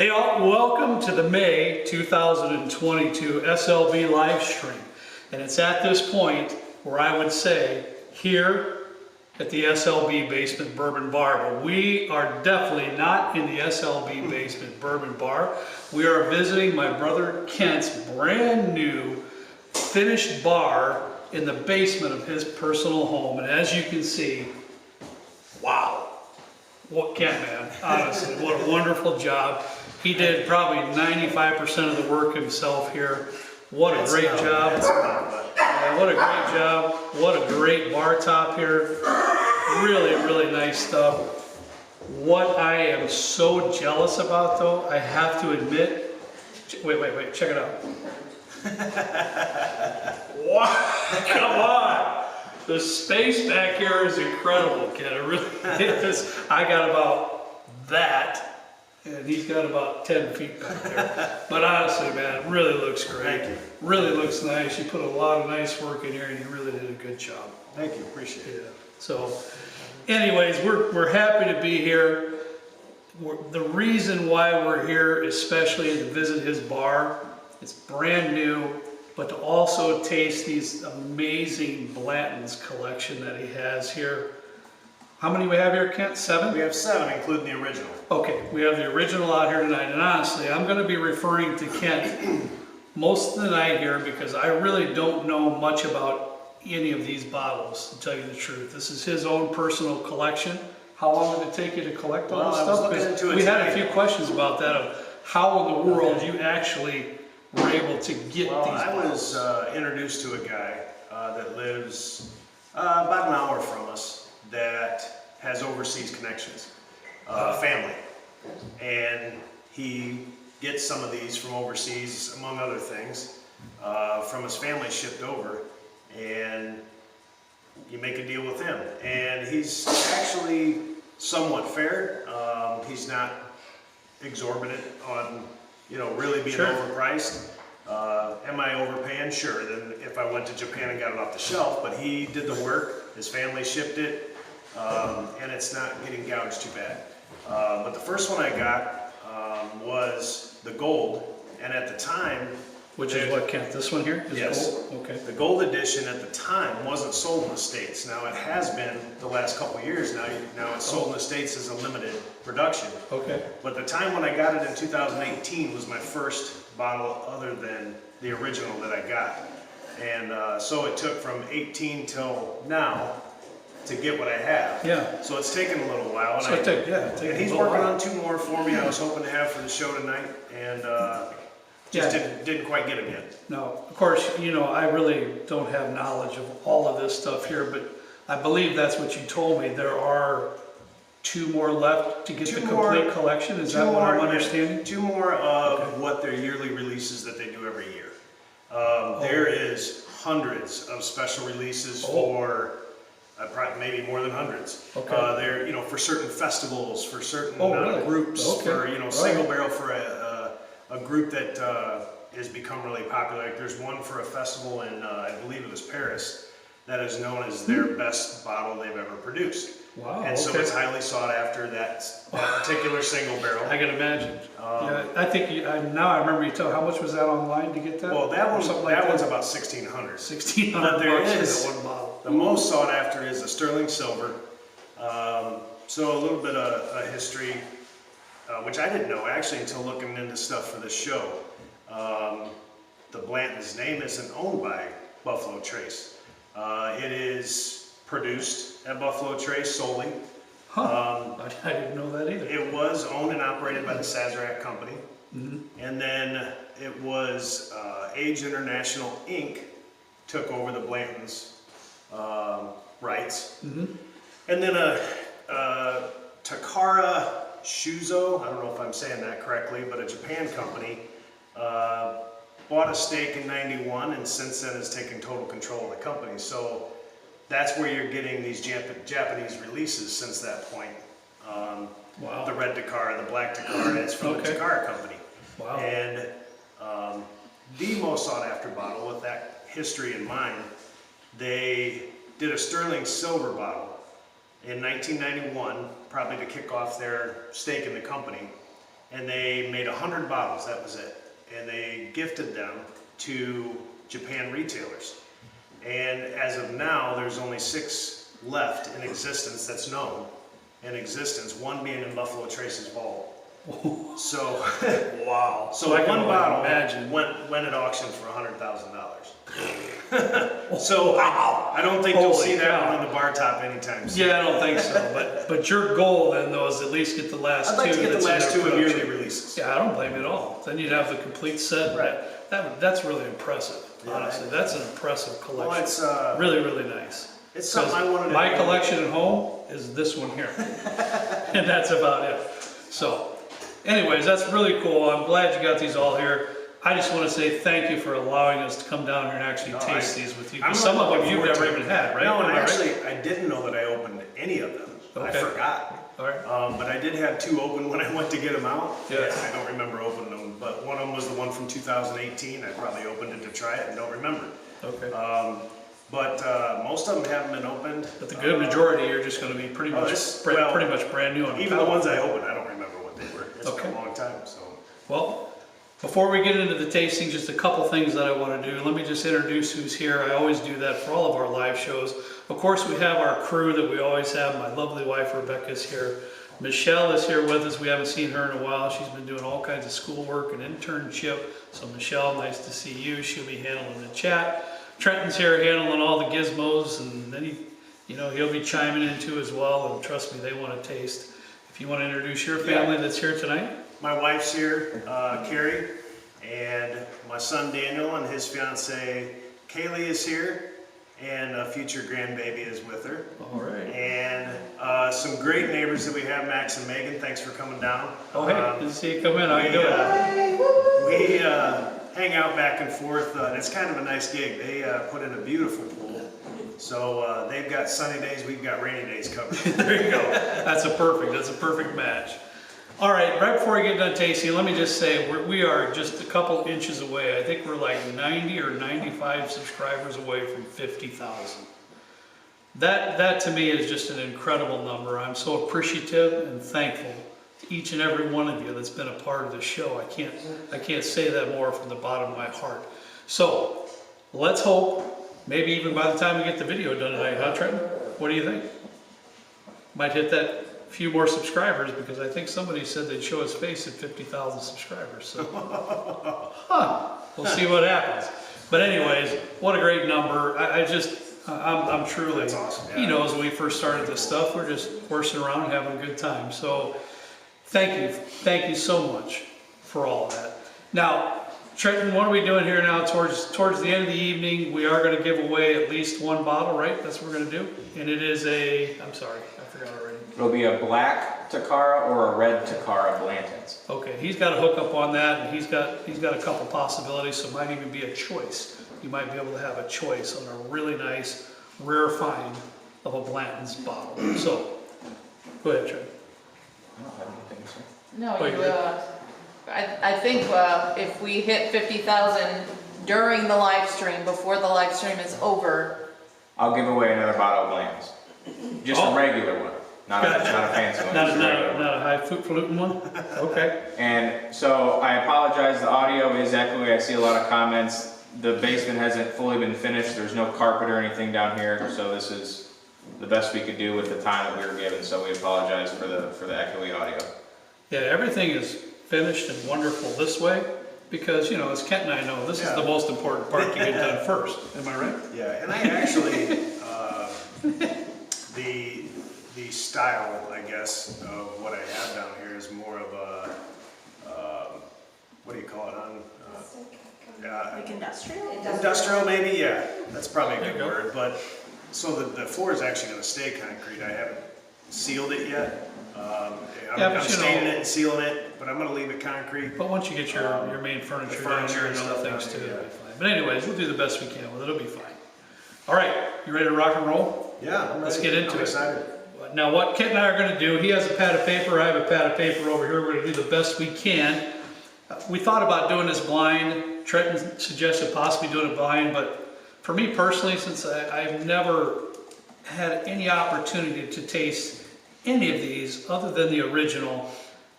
Hey all, welcome to the May 2022 SLB live stream. And it's at this point where I would say here at the SLB Basement Bourbon Bar, but we are definitely not in the SLB Basement Bourbon Bar. We are visiting my brother Kent's brand new finished bar in the basement of his personal home. And as you can see, wow. What Kent, man, honestly, what a wonderful job. He did probably 95% of the work himself here. What a great job. Yeah, what a great job. What a great bar top here. Really, really nice stuff. What I am so jealous about though, I have to admit, wait, check it out. Wow, come on. The space back here is incredible, kid. It really is. I got about that, and he's got about 10 feet back there. But honestly, man, it really looks great. Thank you. Really looks nice. You put a lot of nice work in here, and you really did a good job. Thank you, appreciate it. Yeah. So, anyways, we're happy to be here. The reason why we're here, especially to visit his bar, it's brand new. But to also taste these amazing Blanton's collection that he has here. How many we have here, Kent? 7? We have 7, including the original. Okay, we have the original out here tonight. And honestly, I'm going to be referring to Kent most of the night here because I really don't know much about any of these bottles, to tell you the truth. This is his own personal collection. How long did it take you to collect all this stuff? Because we had a few questions about that, of how in the world you actually were able to get these bottles. I was introduced to a guy that lives about an hour from us that has overseas connections, family. And he gets some of these from overseas, among other things, from his family shipped over. And you make a deal with him. And he's actually somewhat fair. He's not exorbitant on really being overpriced. Am I overpaying? Sure. Then if I went to Japan and got it off the shelf, but he did the work, his family shipped it, and it's not getting gouged too bad. But the first one I got was the gold, and at the time... Which is what, Kent, this one here? Is yes. Gold? Okay. The gold edition at the time wasn't sold in the States. Now it has been the last couple of years. Now it's sold in the States as a limited production. Okay. But the time when I got it in 2018 was my first bottle other than the original that I got. And so it took from 18 till now to get what I have. Yeah. So it's taken a little while. So and he's working on 2 more for me I was hoping to have for the show tonight. And just didn't quite get them yet. No, of course, I really don't have knowledge of all of this stuff here, but I believe that's what you told me. There are 2 more left to get the complete collection. Is that what I'm understanding? 2 more of what their yearly releases that they do every year. There is hundreds of special releases for maybe more than hundreds. Okay. They're for certain festivals, for certain groups, for single barrel for a group that has become really popular. Like there's one for a festival in, I believe it was Paris, that is known as their best bottle they've ever produced. Wow. And so it's highly sought after, that particular single barrel. I can imagine. Yeah, I think now I remember you telling, how much was that online to get that? Well, that one's about $1,600. $1,600 there is is one bottle. The most sought after is a sterling silver. So a little bit of a history. Which I didn't know actually until looking into stuff for this show. The Blanton's name isn't owned by Buffalo Trace. It is produced at Buffalo Trace solely. Huh. I didn't know that either. It was owned and operated by the Sazerac Company. Mm-hmm. And then it was Age International Inc. took over the Blanton's rights. Mm-hmm. And then Takara Shuzo, I don't know if I'm saying that correctly, but a Japan company, bought a stake in '91 and since then has taken total control of the company. So that's where you're getting these Japanese releases since that point. Wow. The red Takara, the black Takara, it's from the Takara company. Wow. And the most sought after bottle, with that history in mind, they did a sterling silver bottle in 1991, probably to kick off their stake in the company. and they made 100 bottles, that was it. And they gifted them to Japan retailers. And as of now, there's only 6 left in existence that's known in existence, one being in Buffalo Trace's vault. So, wow. so I can one only bottle imagine. went at auction for $100,000. So I don't think you'll Holy see that cow. one on the bar top anytime soon. Yeah, I don't think so. But your goal then though is at least get the last I'd like two. to get the that's last in 2 their of yearly production. releases. Yeah, I don't blame you at all. Then you'd have the complete set. Right. That's really impressive. Yeah, Honestly, that's an impressive collection. Well, it's really, really nice. it's something I 'Cause wanted to my do. collection at home is this one here, and that's about it. So, anyways, that's really cool. I'm glad you got these all here. I just want to say thank you for allowing us to come down here and actually taste these with you. I'm 'Cause some of them looking you've forward never to it. even had, right? No, and Am I right? I didn't know that I opened any of them. I Okay. forgot. All right. But I did have 2 open when I went to get them out. Yeah. I don't remember opening them, but one of them was the one from 2018. I probably opened it to try it and don't remember. Okay. But most of them haven't been opened. But the good majority are just going to be pretty much pretty much brand new on the Even the palate. ones I opened, I don't remember what they were. It's Okay. been a long time, so. Well, before we get into the tasting, just a couple things that I want to do. Let me just introduce who's here. I always do that for all of our live shows. Of course, we have our crew that we always have. My lovely wife, Rebecca's here. Michelle is here with us. We haven't seen her in a while. She's been doing all kinds of schoolwork and internship. So Michelle, nice to see you. She'll be handling the chat. Trenton's here handling all the gizmos, and then he'll be chiming in too as well. And trust me, they want to taste. If you want to introduce your family that's here tonight. My wife's here, Carrie, and my son Daniel and his fiance Kaylee is here, and a future grandbaby is with her. All right. And some great neighbors that we have, Max and Megan. Thanks for coming down. Oh, hey, good to see you come in. How you doing? We hang out back and forth, and it's kind of a nice gig. They put in a beautiful pool. So they've got sunny days, we've got rainy days covered. There you go. That's a perfect match. All right, right before I get done tasting, let me just say we are just a couple inches away. I think we're like 90 or 95 subscribers away from 50,000. That to me is just an incredible number. I'm so appreciative and thankful to each and every one of you that's been a part of the show. I can't say that more from the bottom of my heart. So let's hope, maybe even by the time we get the video done tonight, huh, Trenton? What do you think? Might hit that few more subscribers, because I think somebody said they'd show his face at 50,000 subscribers. So, we'll see what happens. But anyways, what a great number. I'm truly, That's awesome. Yeah. he knows when we first started this stuff, we're just horsing around and having a good time. So thank you so much for all of that. Now, Trenton, what are we doing here now? Towards the end of the evening, we are going to give away at least one bottle, right? That's what we're going to do. And it is I'm sorry, I forgot already. It'll be a black Takara or a red Takara BLANTON'S. Okay, he's got a hook up on that, and he's got a couple possibilities, so it might even be a choice. You might be able to have a choice on a really nice, rare find of a Blanton's bottle. So, go ahead, Trey. I don't have anything, sir. No, Oh, you're I think if we hit 50,000 during the live stream, before the live stream is over. I'll give away another bottle of BLANTON'S. Just Oh. a regular one, not a fancy one. just a regular one. Not a highfalutin one? Okay. And so I apologize, the audio is echoey. I see a lot of comments. The basement hasn't fully been finished. There's no carpet or anything down here, so this is the best we could do with the time that we were given. So we apologize for the echoey audio. Yeah, everything is finished and wonderful this way, because, as Kent and I know, this is the most important part to get done first. Am I right? Yeah, and I actually, the style, I guess, of what I have down here is more of a, what do you call it, Like industrial? industrial maybe, yeah, that's probably a There you good go. word, but, so the floor is actually gonna stay concrete. I haven't sealed it yet. Yeah, I'm but staining it and sealing it, but I'm gonna leave it concrete. But once you get your main furniture the down furniture here and and other stuff things down too, here, it'll be fine. But anyways, we'll do the best we can with it. It'll be fine. All right, you ready to rock and roll? Yeah, I'm Let's ready. get into I'm it. excited. Now, what Kent and I are going to do, he has a pad of paper, I have a pad of paper over here. We're going to do the best we can. We thought about doing this blind. Trenton suggested possibly doing it blind, but for me personally, since I've never had any opportunity to taste any of these other than the original,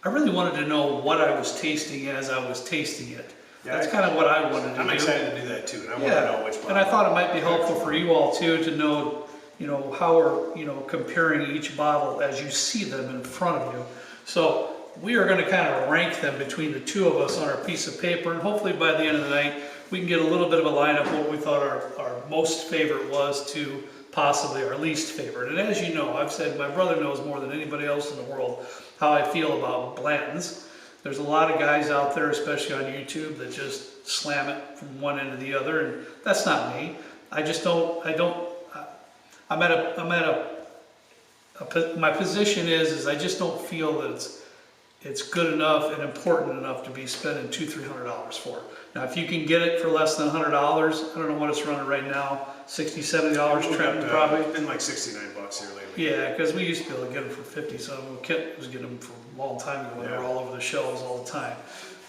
I really wanted to know what I was tasting as I was tasting it. Yeah, That's kind of what I wanted to do. I'm excited to do that too, and I want to Yeah, know which one. and I thought it might be helpful for you all too, to know, how we're, comparing each bottle as you see them in front of you. So we are gonna kind of rank them between the two of us on our piece of paper, and hopefully by the end of the night, we can get a little bit of a line of what we thought our most favorite was to possibly our least favorite. And as you know, I've said my brother knows more than anybody else in the world how I feel about Blanton's. There's a lot of guys out there, especially on YouTube, that just slam it from one end to the other, and that's not me. I just don't, my position is I just don't feel that it's good enough and important enough to be spending $200-300 for. Now, if you can get it for less than $100, I don't know what it's running right now, $60-70 Trenton probably. It's been like $69 here lately. Yeah, because we used to be able to get them for 50, so Kit was getting them for a long time ago when they were all over the shelves all the time.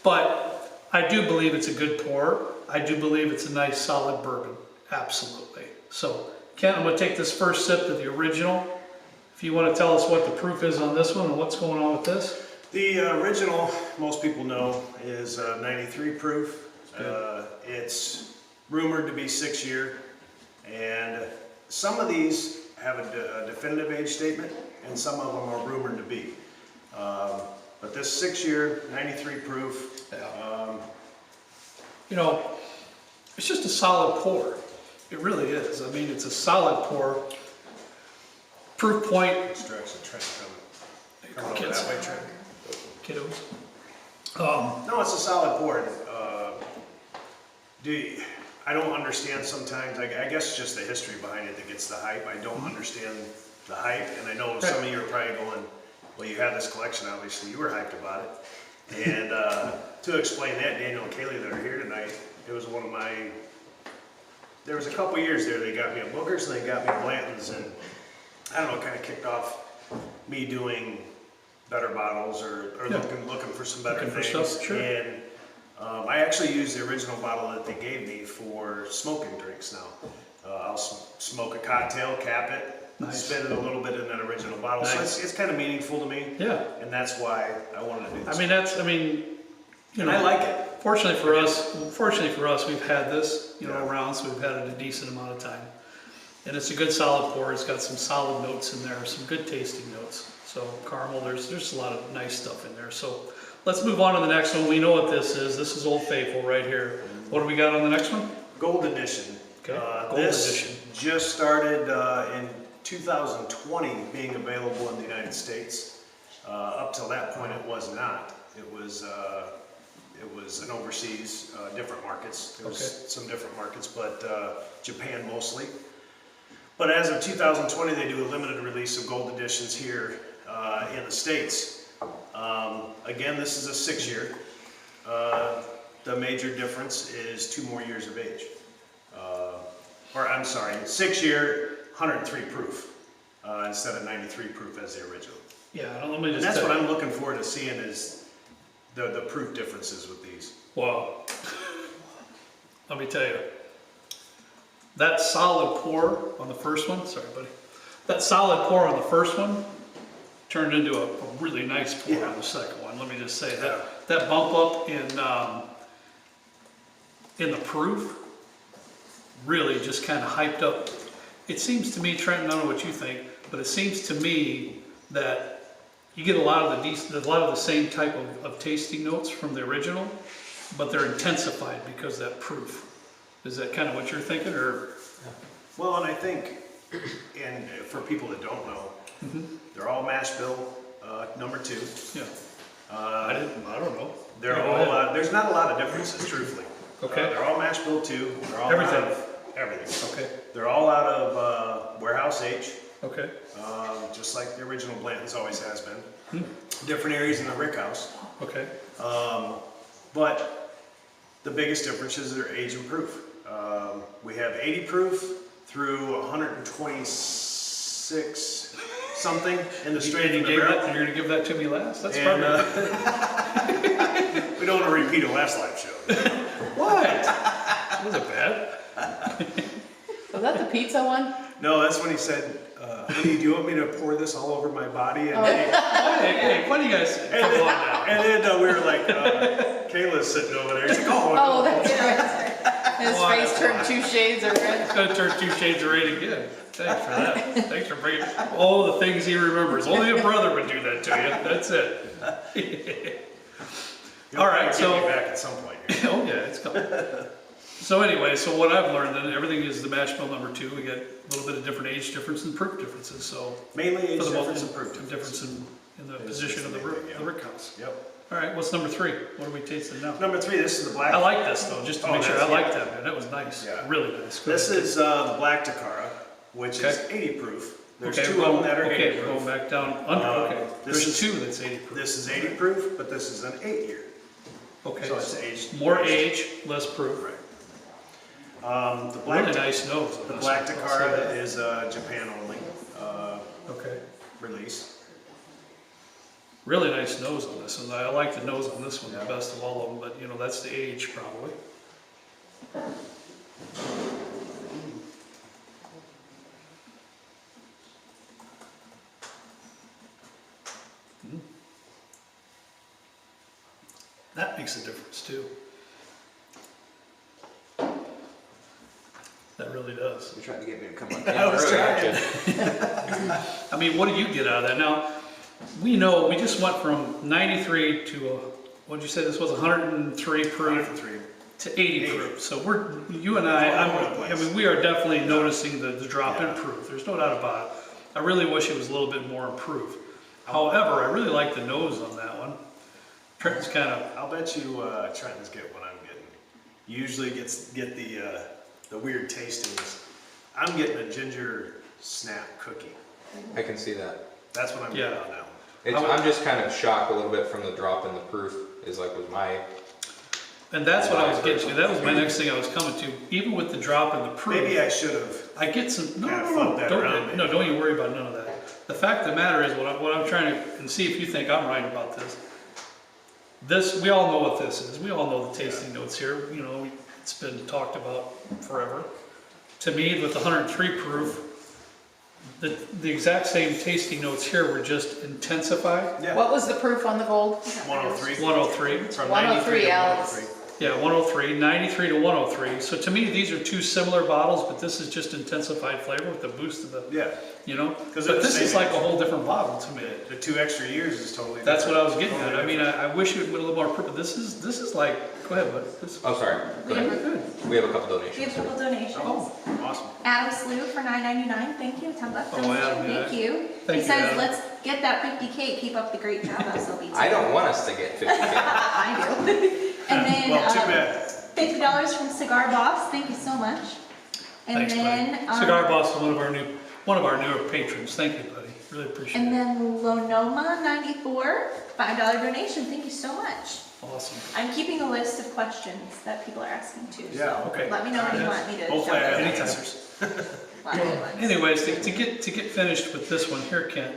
But I do believe it's a good pour. I do believe it's a nice solid bourbon, absolutely. So Ken, I'm gonna take this first sip of the original. If you want to tell us what the proof is on this one and what's going on with this. The original, most people know, is 93 proof. It's rumored to be 6 year, and some of these have a definitive age statement, and some of them are rumored to be. But this 6 year, 93 proof. It's just a solid pour. It really is. I mean, it's a solid pour. Proof point. Which direction Trent coming? Coming over Kids. that way, Trent. Kiddos. No, it's a solid pour. I don't understand sometimes, I guess it's just the history behind it that gets the hype. I don't understand the hype, and I know some of you are probably going, well, you have this collection, obviously, you were hyped about it. And to explain that, Daniel and Kaylee that are here tonight, it was one of my, there was a couple years there, they got me a Booker's and they got me a Blanton's, and I don't know, it kind of kicked off me doing better bottles or looking for some better Looking for things. stuff, sure. And I actually used the original bottle that they gave me for smoking drinks now. I'll smoke a cocktail, cap it, Nice. spin it a little bit in that original bottle. Nice. So it's kind of meaningful to me. Yeah. And that's why I wanted to do this. And I like it. Fortunately for us, we've had this, around, so we've had it a decent amount of time. And it's a good solid pour. It's got some solid notes in there, some good tasting notes. So caramel, there's a lot of nice stuff in there. So let's move on to the next one. We know what this is. This is Old Faithful right here. What do we got on the next one? Gold edition. Okay, Gold this edition. just started in 2020 being available in the United States. Up till that point, it was not. It was an overseas, different markets. There was some different markets, but Japan mostly. But as of 2020, they do a limited release of gold editions here in the States. Again, this is a 6 year. The major difference is 2 more years of age. 6 year, 103 proof instead of 93 proof as the original. Yeah, let me just. And that's what I'm looking forward to seeing is the proof differences with these. Wow. Let me tell you. That solid pour on the first one, sorry buddy. That solid pour on the first one turned into a really nice pour on the second one. Let me just say that bump up in the proof really just kind of hyped up. It seems to me, Trenton, I don't know what you think, but it seems to me that you get a lot of the same type of tasting notes from the original, but they're intensified because of that proof. Is that kind of what you're thinking, or? Well, and I think, and for people that don't know, they're all mash bill number 2. Yeah. I don't know. They're all. There's not a lot of differences, truthfully. Okay. They're all mash bill 2. They're all Everything. out of everything. Okay. They're all out of warehouse H, Okay. just like the original Blanton's always has been. Different areas in the rick house. Okay. But the biggest differences are age and proof. We have 80 proof through 126 something in the straight of the barrel. You're going to give that to me last? That's And, probably. we don't want to repeat a last live show. What? That wasn't bad. Was that the pizza one? No, that's when he said, "Honey, do you want me to pour this all over my body?" And, Hey, what do you guys say? Come on now. and then we were like, Kayla's sitting over there. He's like, Oh, that's right. His Wow. face turned 2 shades of red. It's gonna turn 2 shades of red again. Thanks for that. Thanks for bringing all the things he remembers. Only a brother would do that to you. That's it. All right, so so back at some point. oh yeah, it's coming. So anyway, so what I've learned, then everything is the mash bill number 2. We get a little bit of different age difference and proof differences. So Mainly age for the difference most and proof difference in the It's position of the the main thing, yeah. rick house. Yep. All right, what's number 3? What are we tasting now? Number 3, this is the black. I like this though, just to Oh, make sure. I that's- like that, man. That was nice. Yeah. Really nice. Go This ahead. is the black Takara, which is Okay. 80 proof. There's Okay, 2 of them that are 80 okay, we're proof. going back down under. Okay, this there's is- 2 that's 80 proof. This is 80 proof, but this is an 8-year. Okay, So it's aged. more age, less proof. Right. The black, Really nice nose. on the this black one. I'll Takara say that. is Japan only Okay, release. really nice nose on this one. I like the nose on this one the best of all of them, but you know, that's the age probably. Mm. That makes a difference too. That really does. You're trying to get me to come on I was camera, trying. aren't you? I mean, what do you get out of that? Now, we know we just went from 93 to, what'd you say this was, 103 proof 103. to 80 80. proof. So we're, you and I, All over the I place. mean, we are definitely noticing the drop in Yeah. proof. There's no doubt about it. I really wish it was a little bit more improved. However, I really like the nose on that one. Trenton's kind of, I'll bet you Trenton's get what I'm getting. Usually get the weird tastings. I'm getting a ginger snap cookie. I can see that. That's what I'm Yeah. getting on that one. It's, I'm just kind of shocked a little bit from the drop in the proof. Is like was my and that's what I was getting to. That was my next thing I was coming to. Even with the drop in the proof. Maybe I should have. I get some. No, Kinda no, flip no, that don't, around, no, maybe. don't you worry about none of that. The fact of the matter is, what I'm trying to, and see if you think I'm right about this. This, we all know what this is. We all know the tasting notes here. You know, it's been talked about forever. To me, with the 103 proof, the exact same tasting notes here were just intensified. Yeah. What was the proof on the gold? 103. 103. From 103, 93 to Alex. 103. Yeah, 103, 93 to 103. So to me, these are 2 similar bottles, but this is just intensified flavor with the boost of the, Yeah. you know? 'Cause they're But the this same is like a age. whole different bottle to me. The 2 extra years is totally That's what different. I was getting at. I mean, I wish it would a little more purple. This is like, go ahead, bud. This, oh sorry. Go ahead. good. We have a couple We have donations. a couple donations. Oh, Awesome. Adam Slew for $9.99. Thank you. $10. Oh, Adam, yeah. Thank you. Thank He you, says, Adam. let's get that 50K. Keep up the great job, SLB. I don't want us to get 50K. I do. And then Well, too bad. $50 from Cigar Boss. Thank you so much. And thanks, then buddy. Cigar Boss is one of our newer patrons. Thank you, buddy. Really appreciate And it. then Lonoma 94, $5 donation. Thank you so much. Awesome. I'm keeping a list of questions that people are asking too. Yeah, so okay. Let me know when you want me to. Hopefully I jump have in. the Anytime. answers. Well, anyone's. Anyways, to get finished with this one here, Kent,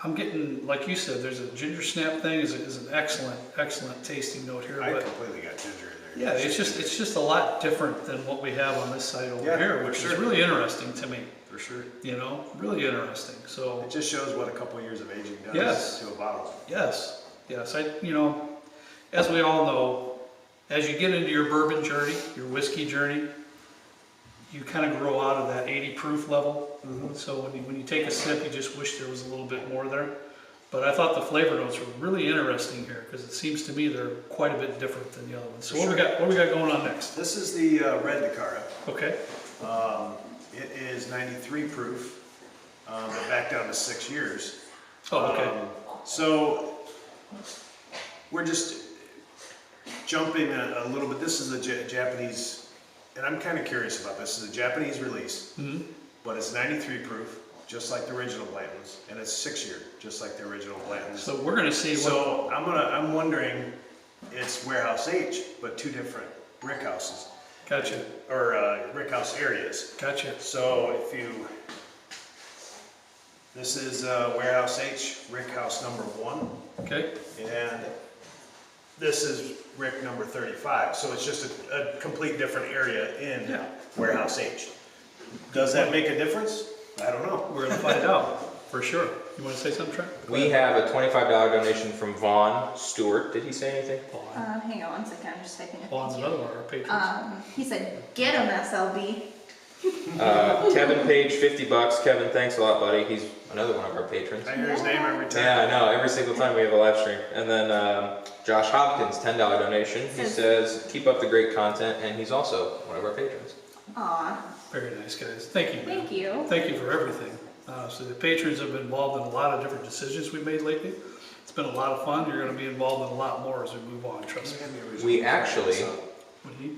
I'm getting, like you said, there's a ginger snap thing is an excellent tasting note here. I But completely got ginger in there. yeah, it's just a lot different than what we have on this side over Yeah, here, for which sure. is really interesting to me. For sure. You know, really interesting. So It just shows what a couple years of aging does Yes. to a bottle. yes, you know, as we all know, as you get into your bourbon journey, your whiskey journey, you kind of grow out of that 80 proof level. So when you take a sip, you just wish there was a little bit more there. But I thought the flavor notes were really interesting here because it seems to me they're quite a bit different than the other ones. So what we got going on next? This is the red Takara. Okay. It is 93 proof, but back down to 6 years. Oh, okay. So we're just jumping a little bit. This is a Japanese, and I'm kind of curious about this. This is a Japanese release, but it's 93 proof, just like the original Blanton's, and it's 6 year, just like the original Blanton's. So we're gonna see what. So I'm wondering, it's warehouse H, but 2 different rick houses, Gotcha. or rick house areas. Gotcha. So this is warehouse H, rick house number 1, Okay. and this is rick number 35. So it's just a complete different area in Yeah. warehouse H. Does that make a difference? I don't know. We're gonna find out, for sure. You wanna say something, Trent? We have a $25 donation from Vaughn Stewart. Did he say anything? Hang on one second, I'm just typing it. Vaughn's another one of our patrons. He said, get him, SLB. Kevin Page, $50. Kevin, thanks a lot, buddy. He's another one of our patrons. I hear his name every time. Yeah, I know. Every single time we have a live stream. And then Josh Hopkins, $10 donation. He says, keep up the great content, and he's also one of our patrons. Aw, Very nice, guys. Thank you, man. thank you. Thank you for everything. So the patrons have been involved in a lot of different decisions we've made lately. It's been a lot of fun. You're gonna be involved in a lot more as we move on, trust me. We actually, What do you?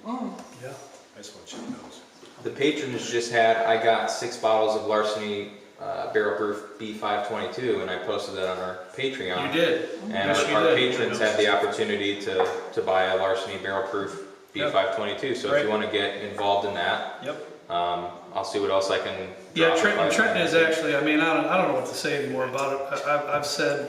Oh, Yeah. I just want to check those. the patrons just had, I got 6 bottles of Larceny Barrel Proof B522, and I posted that on our Patreon. You did. And Yes, you our did. patrons had the opportunity to buy a Larceny Barrel Proof B522. So if Right. you want to get involved in that, Yep. I'll see what else I can. Yeah, drop if I Trenton can. is actually, I mean, I don't know what to say anymore about it. I've said,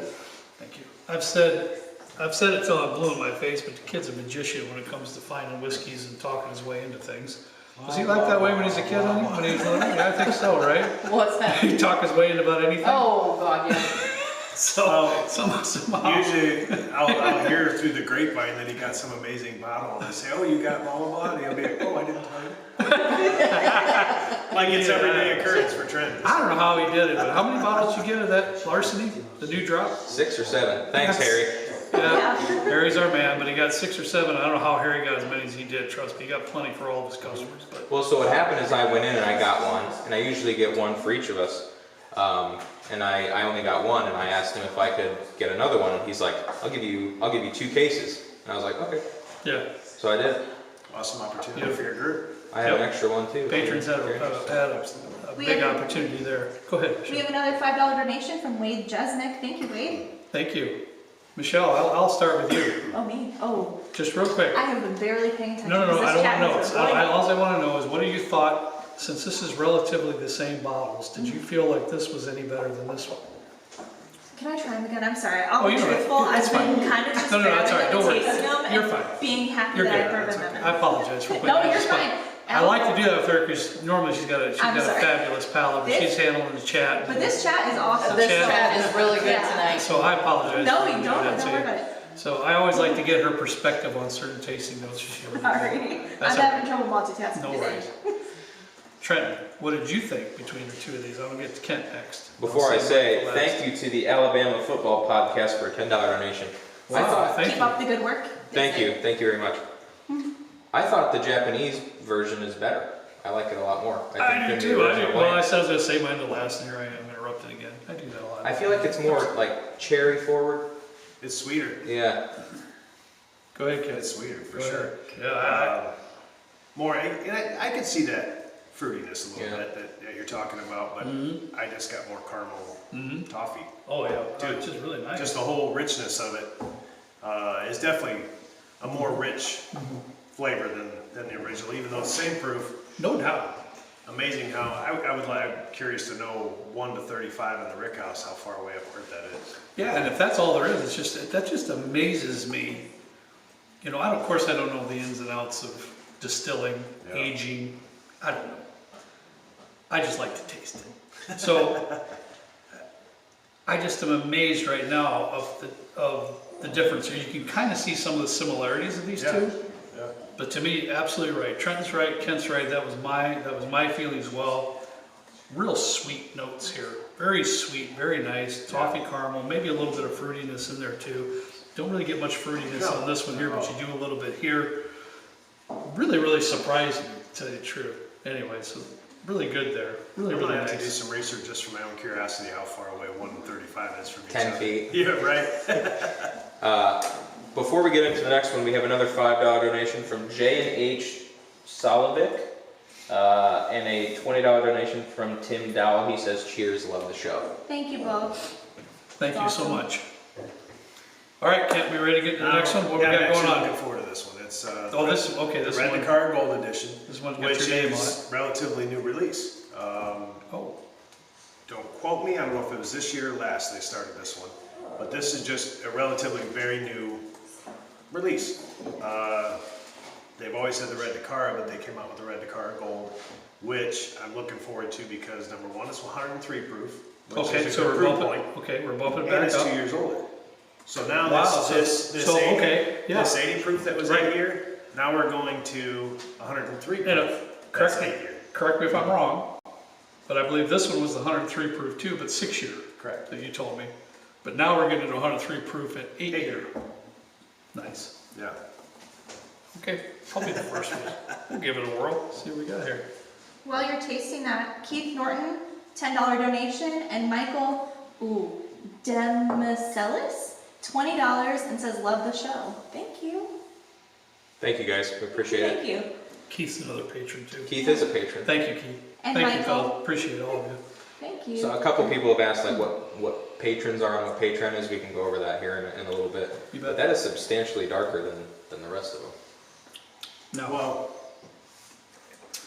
thank you. I've said it till I'm blue in my face, but the kid's a magician when it comes to finding whiskeys and talking his way into things. Was he like that way when he was a kid, honey? When he was little? Yeah, I think so, right? What's that? He talk his way into about anything? Oh, God, yeah. So, somehow. Usually, I'll hear through the grapevine that he got some amazing bottle, and I say, "Oh, you got blah blah blah," and he'll be like, "Oh, I didn't tell you." Like it's everyday occurrence for Trent. I don't know how he did it, but how many bottles did you get of that Larceny, the new drop? 6 or 7. Thanks, Yes. Harry. Yeah, Harry's our man, but he got 6 or 7. I don't know how Harry got as many as he did, trust me. He got plenty for all of his customers, but. Well, so what happened is I went in and I got one, and I usually get one for each of us. And I only got one, and I asked him if I could get another one, and he's like, "I'll give you 2 cases." And I was like, "Okay." Yeah, So I did. Awesome opportunity Yeah. for your group. I have an Yep. extra one too. patrons had Very interesting. a We big have- opportunity there. Go ahead, we Michelle. have another $5 donation from Wade Jesnick. Thank you, Wade. Thank you. Michelle, I'll start with you, Oh, me? Oh, just real quick. I have been barely paying attention. No, because I this don't chat want to know. has It's- been going. All I want to know is, what do you thought, since this is relatively the same bottles, did you feel like this was any better than this one? Can I try them again? I'm sorry. I'll Oh, be you know, truthful. it's I've been fine. kind of just No, that's all right. Don't worry. tasting them You're and fine. being happy You're that good. I That's bourbon okay. them. I apologize for putting No, you on the you're spot. fine. I like to do that with her because normally she's got a I'm sorry. fabulous palate, but This- she's handling the chat. But this chat is awesome. This Chad. chat is really good Yeah. tonight. So I apologize. No, for you doing don't. that Don't to worry you. about it. So I always like to get her perspective on certain tasting notes. Sorry. That's I'm having trouble multitasking No today. worries. Trenton, what did you think between the two of these? I'm gonna get to Kent next. Before I I'll say, last. thank you to the Alabama Football Podcast for a $10 donation. I Wow, thought, thank Keep you. up the good work. thank you very much. I thought the Japanese version is better. I like it a lot more. I think do than the too. original Well, I blend. said I was gonna say mine the last, and here I am interrupted again. I do that a lot. I feel like it's more like cherry forward. It's sweeter. Yeah. Go ahead, Kent. It's sweeter for Go sure. ahead. Yeah, More, and I could see that fruitiness a little Yeah. bit that you're talking about, but I just got more caramel toffee. oh yeah, Dude, it's just really nice. Just the whole richness of it is definitely a more rich flavor than the original, even though it's same proof. No doubt. Amazing how I'm curious to know 1 to 35 in the Rick House, how far away apart that is. Yeah, and if that's all there is, that just amazes me. You know, of course I don't know the ins and outs of distilling, Yeah. aging. I don't know. I just like to taste it. So I just am amazed right now of the difference here. You can kind of see some of the similarities of these Yeah. two. Yeah. But to me, absolutely right. Trenton's right, Kent's right. That was my feeling as well. Real sweet notes here. Very sweet, very nice. Toffee caramel, maybe a little bit of fruitiness in there too. Don't really get much fruitiness No. on this one here, but you do a little bit here. Really, really surprised me, to tell you the truth. Anyway, so really good there. Really, I'm really gonna have to do nice. some research just for my own curiosity, how far away 1 and 35 is from each 10 other. feet. Yeah, right. Before we get into the next one, we have another $5 donation from J&H Solovic, and a $20 donation from Tim Dowell. He says, cheers, love the show. Thank you both. Thank you so awesome. much. All right, Kent, we ready to get to the next one? What we Yeah, got I'm going actually on? looking forward to this one. It's Oh, this Red one. the Card Gold Edition, This one's got which your name on is relatively new release. Oh, Don't quote me, I don't know if it was this year or last they started this one, but this is just a relatively very new release. they've always had the red Takara, but they came out with the red Takara Gold, which I'm looking forward to because number one, it's 103 proof. Which Okay, is a so good we're proof bumping, point, okay, we're bumping and back it's 2 up. years older. So now Wow, this so 80, okay, yeah. this 80 proof that was Right. 8 year, now we're going to 103 And, proof. That's correct me, 8 year. correct me if I'm wrong, but I believe this one was the 103 proof too, but 6 year. Correct. That you told me. But now we're getting to 103 proof at 8 8 year. year. Nice. Yeah. Okay, I'll be the first one. We'll give it a whirl, see what we got here. While you're tasting that, Keith Norton, $10 donation, and Michael, Demicelis, $20 and says, love the show. Thank you. Thank you guys, we appreciate it. Thank you. Keith's another patron too. Keith is a patron. Thank you, Keith. And Thank you, Michael. Phil. Appreciate all of you. Thank you. So a couple people have asked like what patrons are and what Patreon is. We can go over that here in a little bit. You But bet. that is substantially darker than the rest of them. No, Well,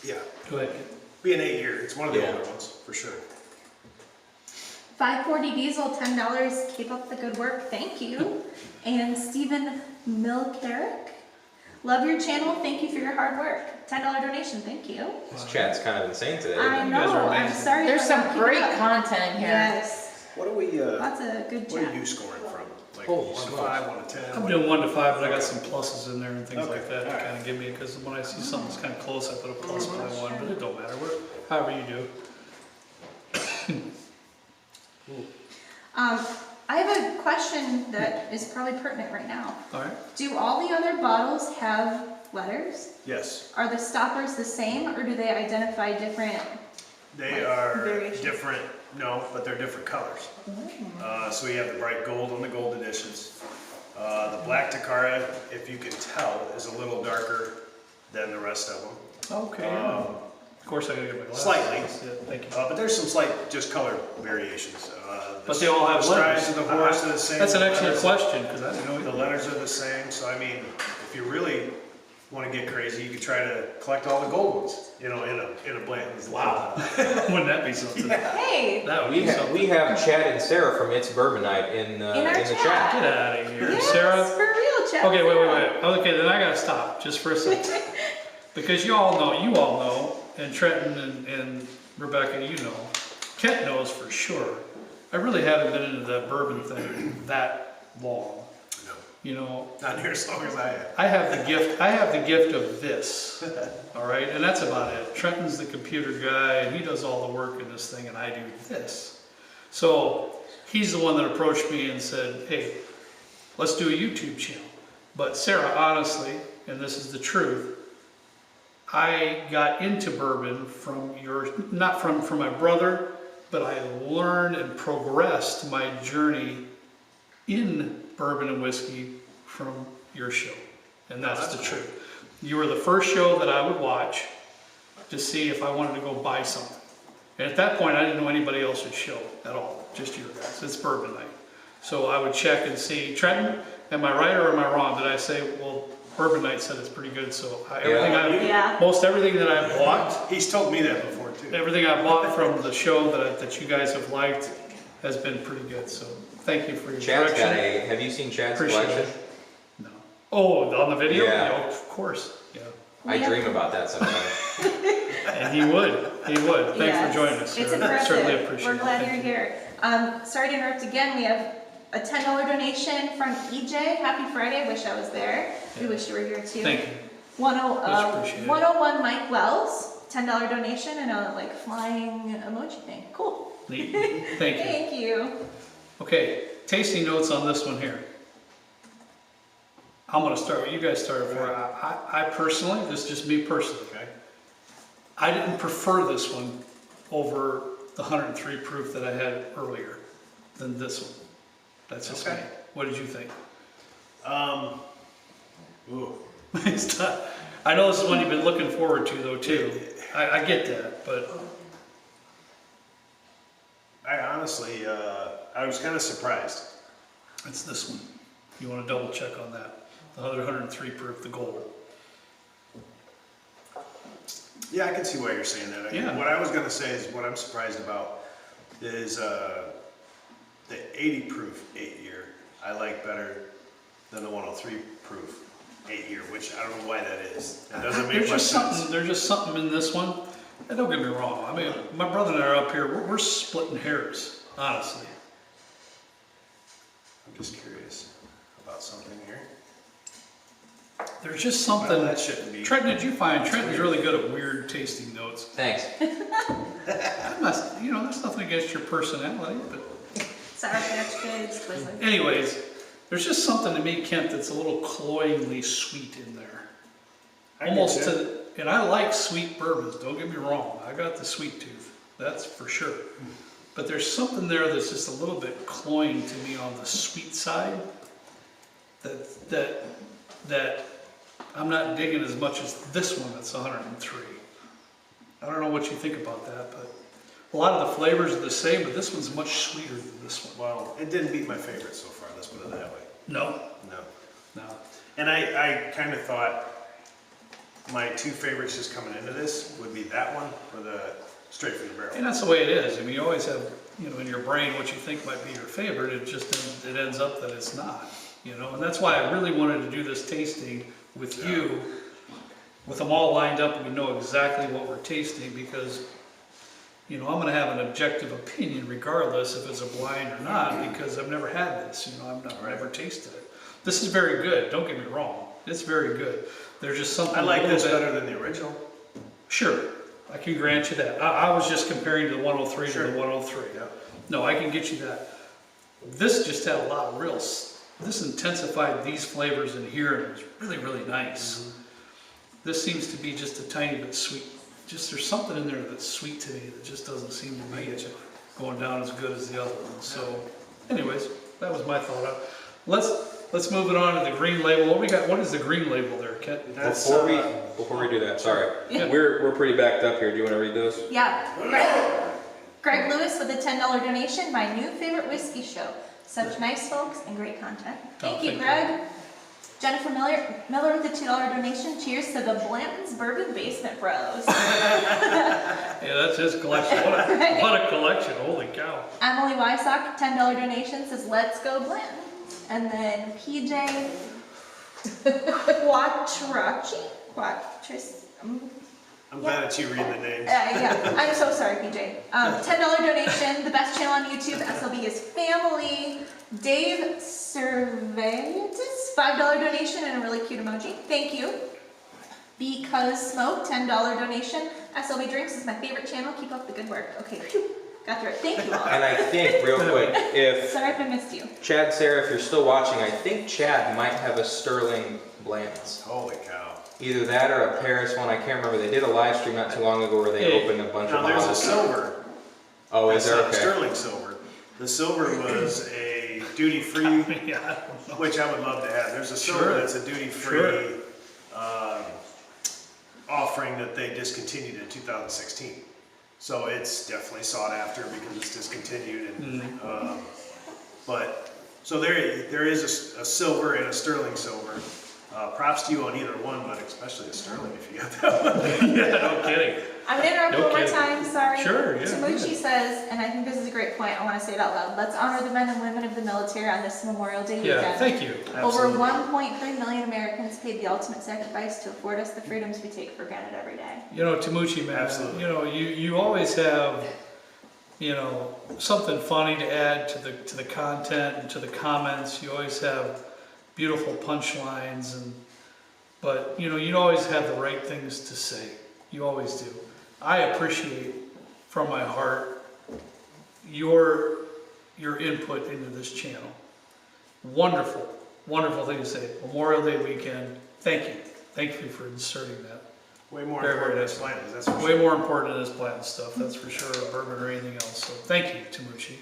yeah, go ahead. be an 8 year. It's one of the Yeah. older ones for sure. 540 Diesel, $10. Keep up the good work. Thank you. And Stephen Milcarrick, love your channel. Thank you for your hard work. $10 donation. Thank you. This chat's kind of insane today. I You guys are know. I'm amazing. sorry. There's if I some don't keep great up. content in here. Yes. What are we? Lots of good What are chat. you scoring from? Like Holy 1 to smokes. 5, 1 to 10? I'm What- doing 1 to 5, but I got some pluses in there and things Okay, like that to alright. kind of give me, because when I see something that's kind of close, I put a plus by 1, but it don't matter, however you do. I have a question that is probably pertinent right now. All right, Do all the other bottles have letters? Yes, Are the stoppers the same, or do they identify different? they Like, are variations? different. No, but they're different colors. So we have the bright gold on the gold editions. The black Takara, if you can tell, is a little darker than the rest of them. okay, yeah. Of course I gotta get my glasses. Slightly. Yeah, thank you. But there's some slight just color variations. But they all have the letters. stripes of the horse are the same. That's an the excellent letters- question, because I didn't know The either. letters are the same, so I mean, if you really want to get crazy, you could try to collect all the gold ones, you know, in a Blanton's. Wow, wouldn't that be something? Hey, That would be something. We have Chad and Sarah from It's Bourbon Night in our the chat. chat. Get out of here, yes, Sarah. for real, chat. Okay, wait. Okay, then I gotta stop just for a second. Because you all know, and Trenton and Rebecca, you know, Kent knows for sure. I really haven't been into that bourbon thing that long. No, You know, not near as long as I have. I have the gift of this, all right, and that's about it. Trenton's the computer guy, and he does all the work in this thing, and I do this. So he's the one that approached me and said, hey, let's do a YouTube channel. But Sarah, honestly, and this is the truth, I got into bourbon not from my brother, but I learned and progressed my journey in bourbon and whiskey from your show. And that's the truth. You were the first show that I would watch to see if I wanted to go buy something. And at that point, I didn't know anybody else's show at all, just your guys. It's Bourbon Night. So I would check and see, Trenton, am I right or am I wrong? Did I say, well, Bourbon Night said it's pretty good, so Yeah. most everything that I bought, He's told me that before too. everything I bought from the show that you guys have liked has been pretty good, so thank you for your Chad's direction. got have you seen Chad's Appreciate collection? it. No. Oh, on the video? Yeah. Of course, yeah. I dream about that sometimes. And he would. Thanks Yes. for joining us, It's sir. impressive. Certainly appreciate it. We're glad Thank you're you. here. Sorry to interrupt again. We have a $10 donation from EJ. Happy Friday. Wish I was there. We wish you were here too. Thank you. 101 Much appreciated. Mike Wells, $10 donation and a like flying emoji thing. Cool. Neat. Thank you. Thank you. Okay, tasting notes on this one here. I'm gonna start what you guys started for. I personally, this is just me personally, Okay. I didn't prefer this one over the 103 proof that I had earlier than this one. That's just me. Okay. What did you think? Ooh. It's not, I know this is one you've been looking forward to though too. I get that, but I honestly, I was kind of surprised. it's this one. You wanna double check on that. The other 103 proof, the gold. Yeah, I can see why you're saying that. Yeah. What I was gonna say is what I'm surprised about is the 80 proof 8 year. I like better than the 103 proof. 8 year, which I don't know why that is. That doesn't make There's much just sense. something, there's just something in this one, and don't get me wrong, I mean, my brother and I are up here, we're splitting hairs, honestly. I'm just curious about something here. There's just Well, something, that shouldn't be. Trent, did you find, Trenton's really good at weird tasting notes. Thanks. I'm not, you know, that's nothing against your personality, but Sour Patch Kids, Twizzlers. anyways, there's just something to me, Kent, that's a little cloyingly sweet in there. I get Almost you. to, and I like sweet bourbons, don't get me wrong, I got the sweet tooth, that's for sure. But there's something there that's just a little bit cloying to me on the sweet side that I'm not digging as much as this one that's 103. I don't know what you think about that, but a lot of the flavors are the same, but this one's much sweeter than this one. Well, it didn't beat my favorite so far, let's put it that way. No, No. no. And I kind of thought my two favorites just coming into this would be that one or the straight from the barrel. And that's the way it is. I mean, you always have, you know, in your brain what you think might be your favorite. It just it ends up that it's not, you know. And that's why I really wanted to do this tasting with you, with them all lined up, and we know exactly what we're tasting because, you know, I'm going to have an objective opinion regardless if it's a blind or not because I've never had this. You know, I've never tasted it. This is very good. Don't get me wrong. It's very good. There's just something. I like a this little bit, better than the original. Sure, I can grant you that. I was just comparing to the 103 Sure. to the 103. Yeah. No, I can get you that. This just had a lot of this intensified these flavors in here and it was really, really nice. This seems to be just a tiny bit sweet. Just there's something in there that's sweet to me that just doesn't seem to be going down as good as the other one. So anyways, that was my thought. Let's move it on to the green label. What we got? What is the green label there, Kent? That's, Before we do that, sorry. Yeah. We're pretty backed up here. Do you want to read those? Yeah, Greg Lewis with a $10 donation, my new favorite whiskey show. Such nice folks and great content. Thank you, thank Greg. Jennifer Miller with a $2 donation. Cheers to the Blanton's Bourbon Basement Bros. Yeah, that's his collection. What a collection! Holy cow! Emily Wysock, $10 donation, says let's go Blanton. And then PJ Quattris. I'm glad that you read the names. Yeah, I'm so sorry, PJ. $10 donation. The best channel on YouTube, SLB, is Family. Dave Cervantes, $5 donation and a really cute emoji. Thank you. Because Smoke, $10 donation. SLB Drinks is my favorite channel. Keep up the good work. Okay, phew, got through it. Thank you all. And I think, real quick, if Sorry if I missed you. Chad, Sarah, if you're still watching, I think Chad might have a Sterling Blanton's. Holy cow. Either that or a Paris one. I can't remember. They did a live stream not too long ago where they Hey. opened a bunch Now of there's a bottles. silver. Oh, is That's there? not Okay. sterling silver. The silver was a duty-free, Yeah, I don't know. which I would love to have. There's a silver Sure. that's a duty-free offering that they discontinued in 2016. So it's definitely sought after because it's discontinued. And, but so there is a silver and a sterling silver. Props to you on either one, but especially a sterling if you got that one. Yeah, no kidding. I'm gonna interrupt No one more kidding. time, sorry. Sure, yeah, Tamuchi says, and I think this is a great point, I wanna say it out loud, let's honor the men and women of the military on this Memorial Day weekend. Yeah, thank you. Over Absolutely. 1.3 million Americans paid the ultimate sacrifice to afford us the freedoms we take for granted every day. You know, Tamuchi, man, Absolutely. you know, you always have, you know, something funny to add to the content and to the comments. You always have beautiful punchlines but you know, you always have the right things to say. You always do. I appreciate from my heart your input into this channel. Wonderful, wonderful thing to say. Memorial Day weekend. Thank you. Thank you for inserting that. Way more Very, very important nice. than Blanton's, that's for Way sure. more important than this Blanton stuff, that's for sure, or bourbon or anything else. So thank you, Tamuchi.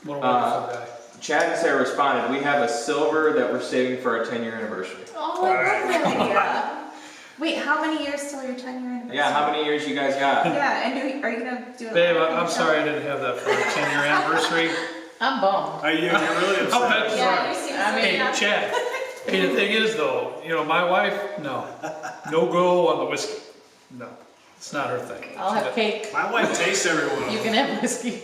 What a wonderful guy. Chad and Sarah responded, we have a silver that we're saving for our 10-year anniversary. Oh, I love that idea. Wait, how many years till your 10-year anniversary? Yeah, how many years you guys got? Yeah, and are you gonna do it? Babe, live? I'm sorry I didn't have that for our 10-year anniversary. I'm bummed. Are you're really I'll bet upset? you Yeah, are. you seem I so mean, happy. Chad, hey, the thing is though, you know, my wife, no go on the whiskey. No, it's not her thing. I'll have cake. My wife tastes every one of You them. can have whiskey.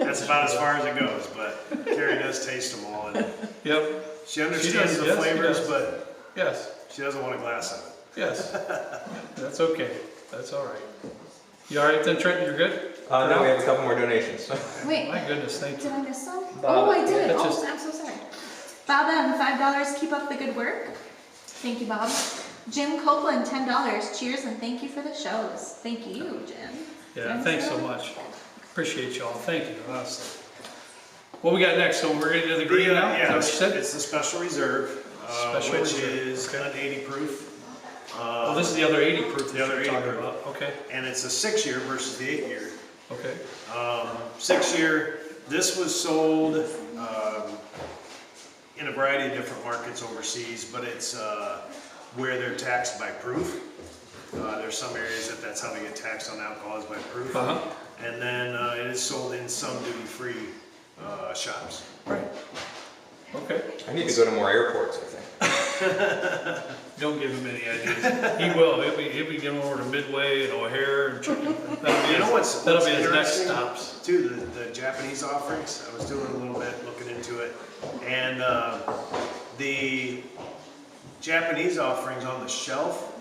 That's about as far as it goes, but Carrie does taste them all. And Yep. she understands does, the yes, she flavors, does. but Yes, She doesn't want a glass of it. yes. That's okay. That's all right. You all right then, Trenton? You're good? No, we have a couple more donations. Wait, My goodness, thank did you. I miss some? Bob, Oh, I did. that's Oh, just- I'm so sorry. Bob M, $5. Keep up the good work. Thank you, Bob. Jim Copeland, $10. Cheers and thank you for the shows. Thank you, Jim. Yeah, thanks so much. Appreciate y'all. Thank you, honestly. What we got next? So we're getting to the green now? Is that Yeah, what you said? it's the special reserve, Special which reserve, is okay. an 80 proof. Oh, this is the other 80 proof The that other you're 80 talking proof. about. Okay, And it's a 6-year versus the 8-year. okay. 6-year, this was sold in a variety of different markets overseas, but it's where they're taxed by proof. There's some areas that's how they get taxed on alcohol is by proof. Uh-huh. And then it is sold in some duty-free shops. Right. Okay. I need to go to more airports, I think. Don't give him any ideas. He will. He'll be going over to Midway and O'Hare and that'll be You know that'll be his next interesting, stops. Too, the Japanese offerings, I was doing a little bit, looking into it. And the Japanese offerings on the shelf,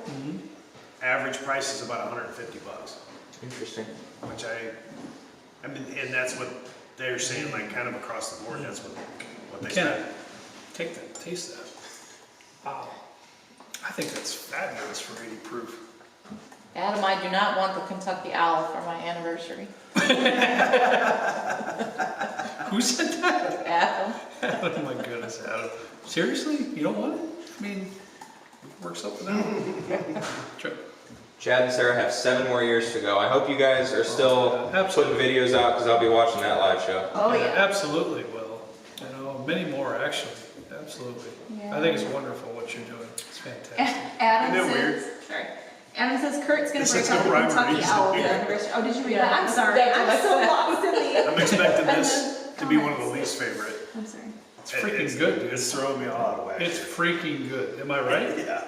average price is about $150. Interesting. Which I mean, and that's what they're saying, like kind of across the board, that's what they Ken, said. take that, taste that. Wow. I think that's fabulous for 80 proof. Adam, I do not want the Kentucky Owl for my anniversary. Who said that? Adam. Oh my goodness, Adam. Seriously? You don't want it? I mean, work something out. Sure. Chad and Sarah have 7 more years to go. I hope you guys are still putting videos out because I'll be watching that live show. Oh, yeah. Absolutely will. You know, many more actually. Absolutely. I think it's wonderful what you're doing. It's fantastic. Adam Isn't that says, sorry. Adam says Kurt's gonna This break is out the no rhyme or Kentucky reason Owl for here. the anniversary. Oh, did you read Yeah. that? I'm sorry. That's I'm what I so said. lost in the. I'm expecting And this then to be one of the comments. least favorite. I'm sorry. It's freaking good, dude. It's throwing me all out of whack. It's freaking good. Am I right? Yeah.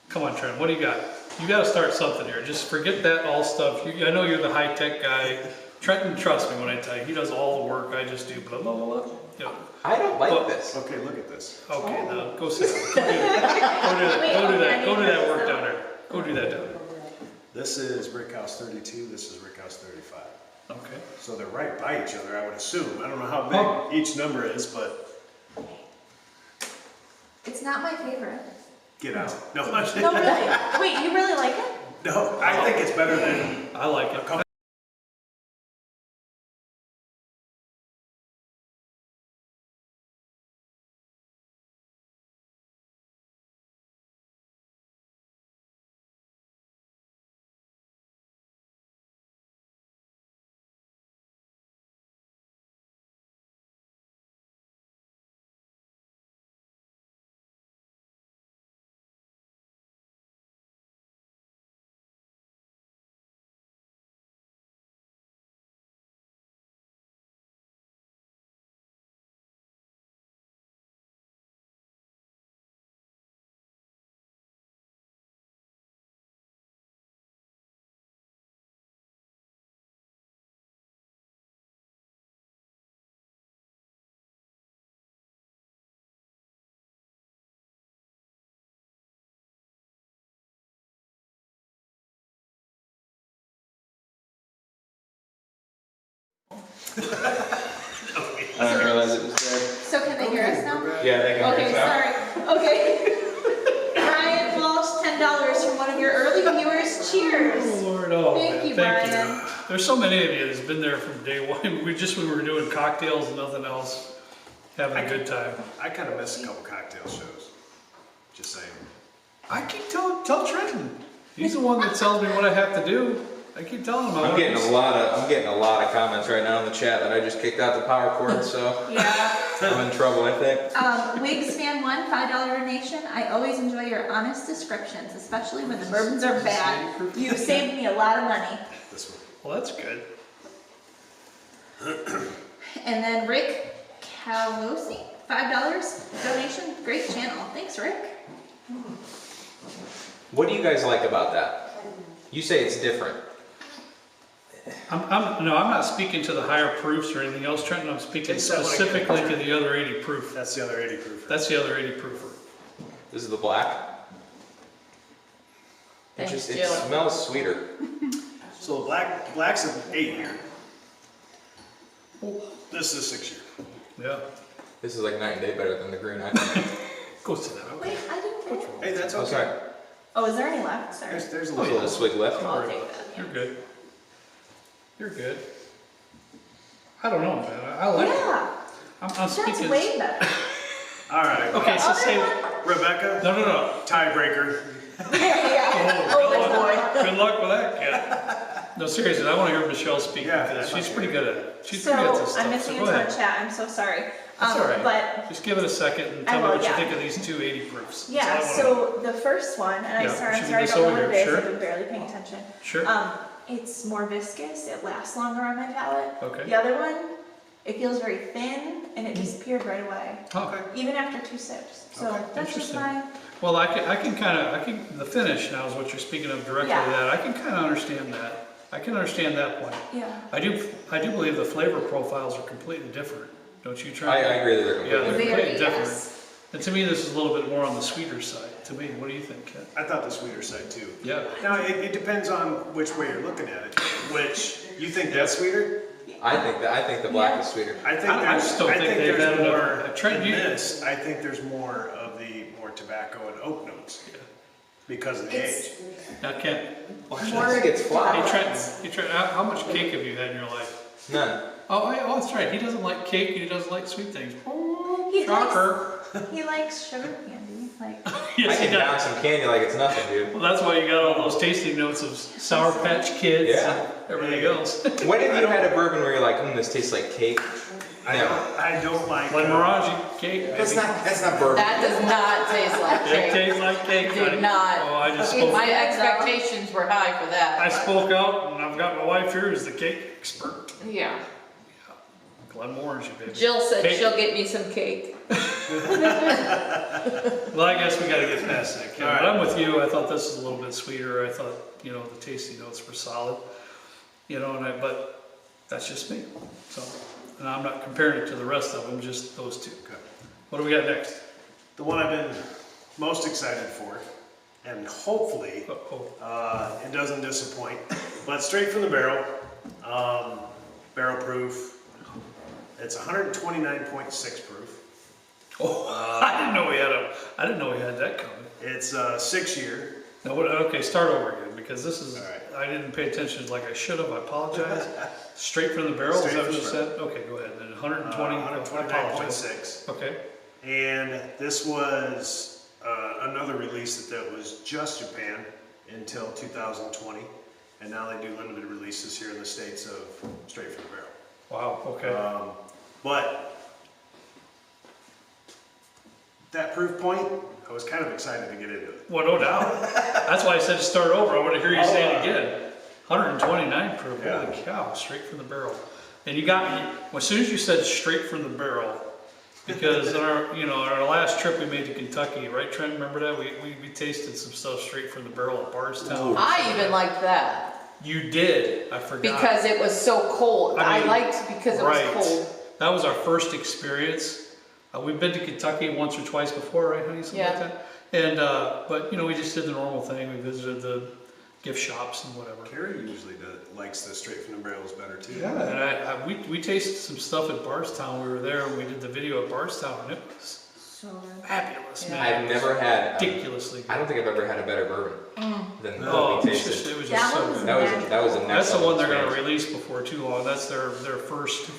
Come on, Trent. What do you got? You got to start something here. Just forget that all stuff. I know you're the high tech guy. Trenton, trust me when I tell you, he does all the work. I just do blah blah blah. Blah. You know. I don't like But- this. Okay, look at this. Okay, now go sit down. Go do that. Go do that work down there. Go do that down there. This is Brick House 32, this is Brick House 35. Okay. So they're right by each other, I would assume. I don't know how big Oh. each number is, but It's not my favorite. get out. No, I'm just- No, really. Wait, you really like it? no, I think it's better than I like it. I didn't realize it was there. So can they hear us now? Yeah, they can Okay, hear us now. sorry. Okay. Brian Walsh, $10 from one of your early viewers. Cheers. Oh Lord, oh Thank man, you, thank Brian. you. There's so many of you that's been there from day one. When we were doing cocktails and nothing else, having a good time. I kind of miss a couple cocktail shows. Just saying. I keep tell Trenton. He's the one that tells me what I have to do. I keep telling him. I'm getting a lot of comments right now in the chat that I just kicked out the power cord, so Yeah. I'm in trouble, I think. Wigs fan one, $5 donation. I always enjoy your honest descriptions, especially when the bourbons are bad. You've saved me a lot of money. This one. Well, that's good. And then Rick Calosi, $5 donation. Great channel. Thanks, Rick. What do you guys like about that? You say it's different. I'm not speaking to the higher proofs or anything else, Trenton. I'm speaking Taste that one again. specifically to the other 80 proof. That's the other 80 proof. That's the other 80 proofer. This is the black. It Thanks, just, it Jill. smells sweeter. So black's an 8-year. This is a 6-year. Yeah. This is like night and day better than the green, I think. Goes to that. Wait, I didn't get it. Hey, that's Oh, okay. sorry. Oh, is there any left? Sorry. There's a There's a little. little swig left. I'll take that. You're good. You're good. I don't know, man. I like it. Yeah, I'm that's speaking. way better. All right. Okay, so Other say, one? Rebecca, no. tiebreaker. Yeah. Oh, good luck with that, kid. No, seriously, I want to hear Michelle speak Yeah, because that's she's pretty good at it. She's pretty good at this So I'm stuff. missing So a go ton of ahead. chat, I'm so sorry. That's all right. But Just give it a second and I tell me will, what you yeah. think of these 280 proofs. That's yeah, all I wanna know. so the first one, and Yeah, I'm sorry, should we I do this don't know over what it here? is, Sure. I've been barely paying attention. Sure. It's more viscous, it lasts longer on my palate. Okay. The other one, it feels very thin and it disappeared right away, Okay. even after 2 sips. So Okay, that's just interesting. my, Well, I can, the finish now is what you're speaking of directly Yeah. that. I can kind of understand that. I can understand that point. yeah. I do believe the flavor profiles are completely different. Don't you, Trent? I agree that they're Yeah, completely they're different. completely Very, different. yes. And to me, this is a little bit more on the sweeter side, to me. What do you think, Ken? I thought the sweeter side too. Yeah. Now, it depends on which way you're looking at it. Which, you think that's sweeter? I think the black is sweeter. I think I there's, just don't I think think they've there's had more enough. Trent, in you- this. I think there's more of the more tobacco and oak notes because of the It's age. Now, Ken, watch more. I think it's flat. Hey, Trent, how much cake have you had in your life? None. Oh, that's right. He doesn't like cake and he doesn't like sweet things. He Shocker. He likes sugar candy, like. I Yes, he can down does. some candy like it's nothing, dude. Well, that's why you got all those tasting notes of Sour Patch Kids Yeah. and everything else. When have you had a bourbon where you're like, this tastes like cake? Never. I don't like. Like Mirage cake. That's not bourbon. That does not taste like It cake. tastes like cake. Did honey. not. Oh, I just spoke. My expectations were high for I that. spoke out, and I've got my wife here who's the cake expert. Yeah. Glenmorangie, baby. Jill said Cake. she'll get me some cake. Well, I guess we got to get past that, Ken. All right. But I'm with you. I thought this was a little bit sweeter. I thought, the tasty notes were solid. But that's just me. So, and I'm not comparing it to the rest of them, just those two. Okay. What do we got next? The one I've been most excited for, and hopefully Uh-oh. it doesn't disappoint, but straight from the barrel, barrel proof. It's 129.6 proof. Oh, I didn't know we had that coming. It's a 6-year. Now, okay, start over again, because this is, All right. I didn't pay attention like I should have. I apologize. Straight from the barrel, is Straight that what from you the said? Okay, go ahead. Then 120, I apologize. 129.6. Okay. And this was another release that was just Japan until 2020. And now they do limited releases here in the States of straight from the barrel. Wow, okay. But that proof point, I was kind of excited to get into it. Well, no doubt. That's why I said start over. I want to hear you say it again. 129 proof, Yeah. holy cow, straight from the barrel. And you got me, as soon as you said straight from the barrel, because on our last trip we made to Kentucky, right, Trent, remember that? We tasted some stuff straight from the barrel at Bardstown. I even liked that You did, I forgot. because it was so cold. I I mean, liked because it was right. cold. That was our first experience. We've been to Kentucky once or twice before, right, honey? Something like Yeah. that. And, but, we just did the normal thing. We visited the gift shops and whatever. Carrie usually likes the straight from the barrels better too. Yeah, and we tasted some stuff at Bardstown. We were there and we did the video at Bardstown, and it was So good. fabulous, Yeah. man. I've never had, Ridiculously I don't think I've ever had a better bourbon than Oh, what we it was just, tasted. it was That just so one was good. That was a next That's the level one they're gonna experience. release before too long. That's their first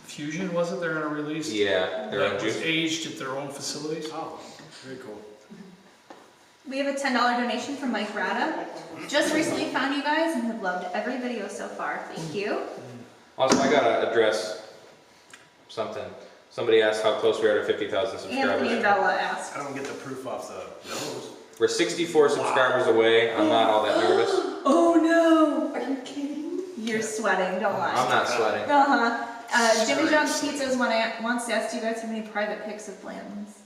fusion, was it? They're gonna release? Yeah, their own That was juice. aged at their own facilities. Oh, very cool. We have a $10 donation from Mike Rada. Just recently found you guys and have loved every video so far. Thank you. Also, I gotta address something. Somebody asked how close we are to 50,000 Anthony subscribers. Bella asked. I don't get the proof off the nose. We're 64 subscribers away. I'm not all that nervous. Oh no! Are you kidding? You're sweating, don't lie. I'm not sweating. Jimmy John's Pizzas wants to ask, do you guys have any private pics of Blanton's?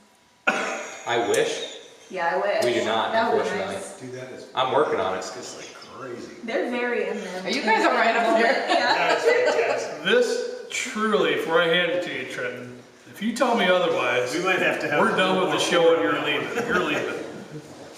I wish. Yeah, I wish. We do not, That would be unfortunately. nice. Dude, that is, I'm working on it. that's just like crazy. They're very in them. Are you guys all right up there? Yeah. That's fantastic. This truly, before I hand it to you, Trenton, If you tell me otherwise, We might have to have. we're done with the show and you're more. leaving. You're leaving.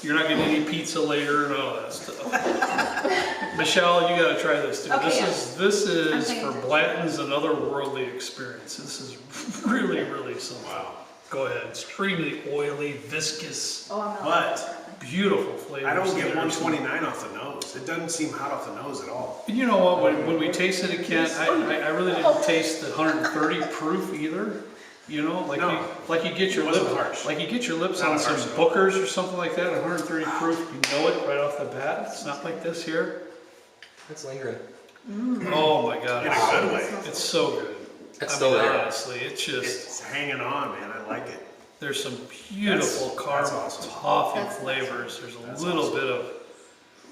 You're not getting any pizza later and all that stuff. Michelle, you gotta try this too. Okay, yeah. This is I'm paying for attention. Blanton's an otherworldly experience. This is really, really something. Wow. Go ahead. Extremely oily, viscous, Oh, I'm not. But beautiful flavors. I don't get There's some- 129 off the nose. It doesn't seem hot off the nose at all. And you know what, when we tasted it, Kent, I really didn't taste the 130 proof either. You know, like No. you get your It wasn't lips, harsh. like you get your lips Not on harsh some at all. Booker's or something like that, 130 proof, you know it right off the bat. It's not like this here. It's lingering. Oh my God, In a good way. it's so good. It's I still mean, there. honestly, it's just, It's hanging on, man. I like it. there's some beautiful That's caramel awesome. toffee That's flavors. There's a That's little awesome. bit of,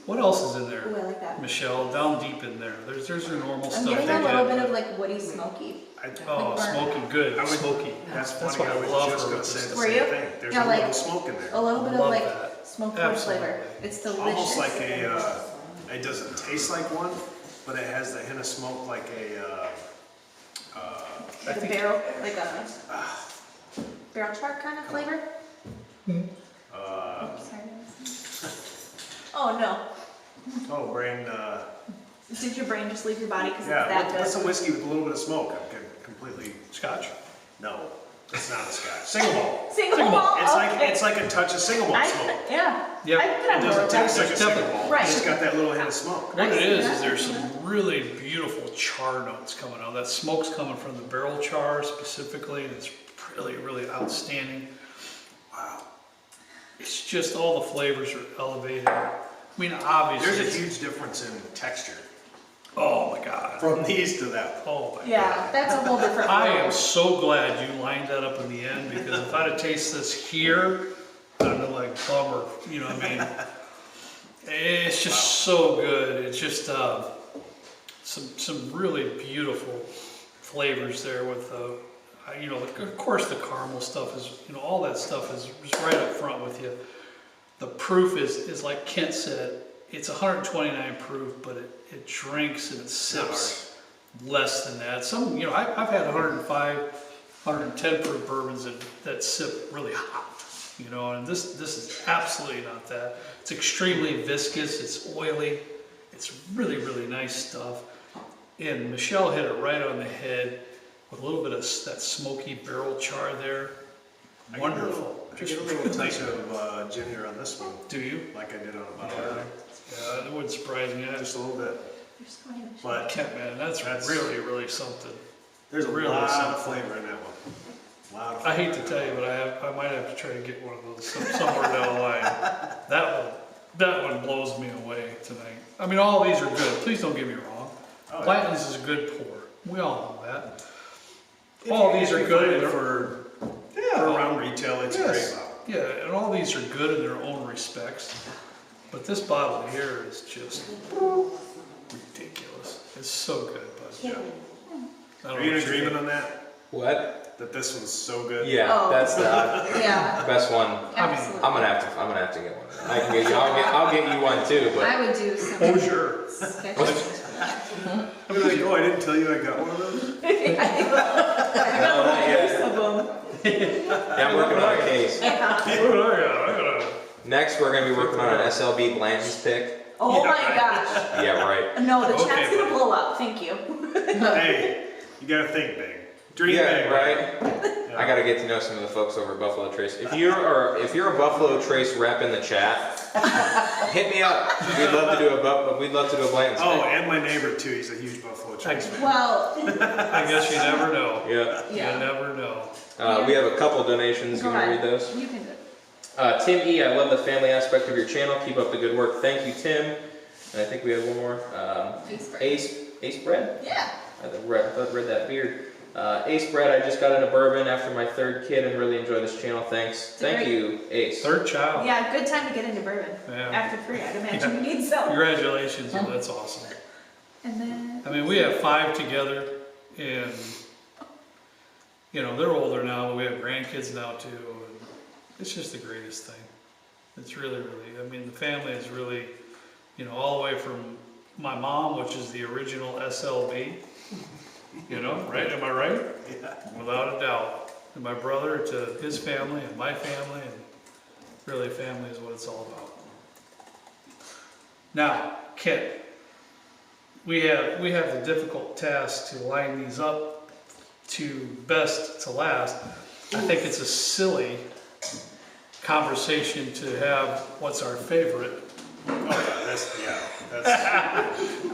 what else is in there? Ooh, I like that. Michelle, down deep in there. There's your normal I'm stuff. getting you a little get. bit of like woody smoky. Oh, like burnt. smoky, good, I would- smoky. That's That's funny. why I I was love just her gonna with say this. the Were same you? thing. There's Yeah, a like- little smoke in there. A little bit of Love like that. smoked pork Absolutely. flavor. It's delicious. Almost like a, it doesn't taste like one, but it has the hint of smoke like a, Like a barrel, like a barrel char kind of flavor. Sorry. Oh no. oh, brain, Did your brain just leave your body because yeah, it's that what's a good? whiskey with a little bit of smoke? Completely, Scotch. no, it's not a scotch. Single malt. Single malt. It's like a touch of single malt smoke. Yeah. Yep. I could It have more doesn't of taste that. like a single Definitely. malt. Right. It's just got that little hint of smoke. What it see is that. there's some really beautiful char notes coming out. That smoke's coming from the barrel char specifically, and it's really, really outstanding. Wow. It's just all the flavors are elevated. I mean, obviously. There's a it's- huge difference in texture Oh my God. from these to that. Oh my Yeah, God. that's a whole different. I am world. so glad you lined that up in the end, because if I'd have tasted this here, I'd have been like bummer, you know what I mean? It's just so good. It's just some really beautiful flavors there with you know, of course the caramel stuff is, you know, all that stuff is right up front with you. The proof is like Kent said, it's 129 proof, but it drinks and it sips less than that. Some, you know, I've had 105, 110 proof bourbons that sip really hot, you know, and this is absolutely not that. It's extremely viscous, it's oily, it's really, really nice stuff. And Michelle hit it right on the head with a little bit of that smoky barrel char there. Wonderful. I get a little touch of ginger on this one, Do you? like I did on a bottle. Yeah, that wouldn't surprise me. Just a little bit. You're so funny, Michelle. But Kent, man, that's really, really something. there's a Really lot something. of flavor in that one. A lot of I hate flavor. to tell you, but I might have to try to get one of those somewhere down the line. That one blows me away tonight. I mean, all these are good. Please don't get me wrong. Oh, yeah. Blanton's is a good pour. We all know that. If All you- these if are you good. find it They're- for Yeah. around retail, it's a great Yes. bottle. Yeah, and all these are good in their own respects. But this bottle here is just ridiculous. It's so good, but I don't Are know you in what you agreement think. on that? What? That this one's so good? Yeah, Oh. that's the Yeah, best one. absolutely. I'm gonna have to get one. I can get you. I'll get you one too. But I would do some. Oh, sure. sketches. I'm like, oh, I didn't tell you I got one of those? no, not yet. Yeah, I'm working on a case. Oh, I gotta. Next, we're gonna be working on an SLB Blanton's pick. Oh my gosh. Yeah, right. No, the Okay, chat's gonna buddy. blow up. Thank you. Hey, you gotta think big. Dream Yeah, big. right. Yeah. I gotta get to know some of the folks over at Buffalo Trace. If you're a Buffalo Trace rep in the chat, hit me up. We'd love to do a Blanton's Oh, pick. and my neighbor too, he's a huge Buffalo Trace fan. Well, I guess you never know. Yeah. yeah. You never know. We have a couple donations. You Go wanna read ahead. those? You can do it. Tim E, I love the family aspect of your channel. Keep up the good work. Thank you, Tim. And I think we have one more. Ace Bread? Yeah. I thought I read that beard. Ace Bread, I just got into bourbon after my third kid and really enjoy this channel. Thanks. Thank great. you, Ace. Third child. Yeah, good time to get into bourbon. Yeah. After 3, I'd imagine you need some. Congratulations, that's awesome. And then, I mean, we have 5 together, and you know they're older now, but we have grandkids now too. And it's just the greatest thing. It's really, really. I mean, the family is really, you know, all the way from my mom, which is the original SLB. You know, right? Am I right? Yeah. Without a doubt. to my brother, to his family, and my family, and really family is what it's all about. Now, Kit, we have the difficult task to line these up to best to last. I think it's a silly conversation to have what's our favorite. Oh, that's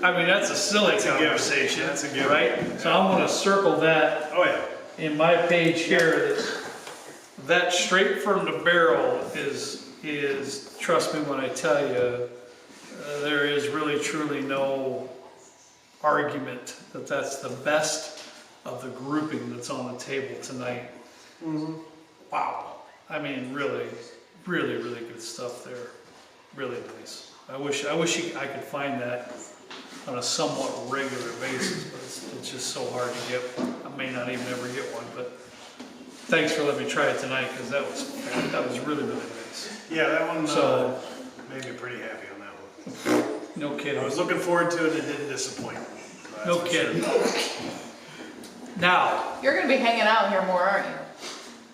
I mean, that's a silly conversation, That's a given. right? So I'm gonna circle that oh yeah. in my page here, that straight from the barrel is, trust me when I tell you, there is really truly no argument that that's the best of the grouping that's on the table tonight. Wow. I mean, really, really, really good stuff there. Really nice. I wish I could find that on a somewhat regular basis, but it's just so hard to get. I may not even ever get one, but thanks for letting me try it tonight, because that was really, really nice. Yeah, that one So- made me pretty happy on that one. No I kidding. was looking forward to it and it didn't disappoint. That's No for kidding. sure. Now, You're gonna be hanging out here more, aren't you?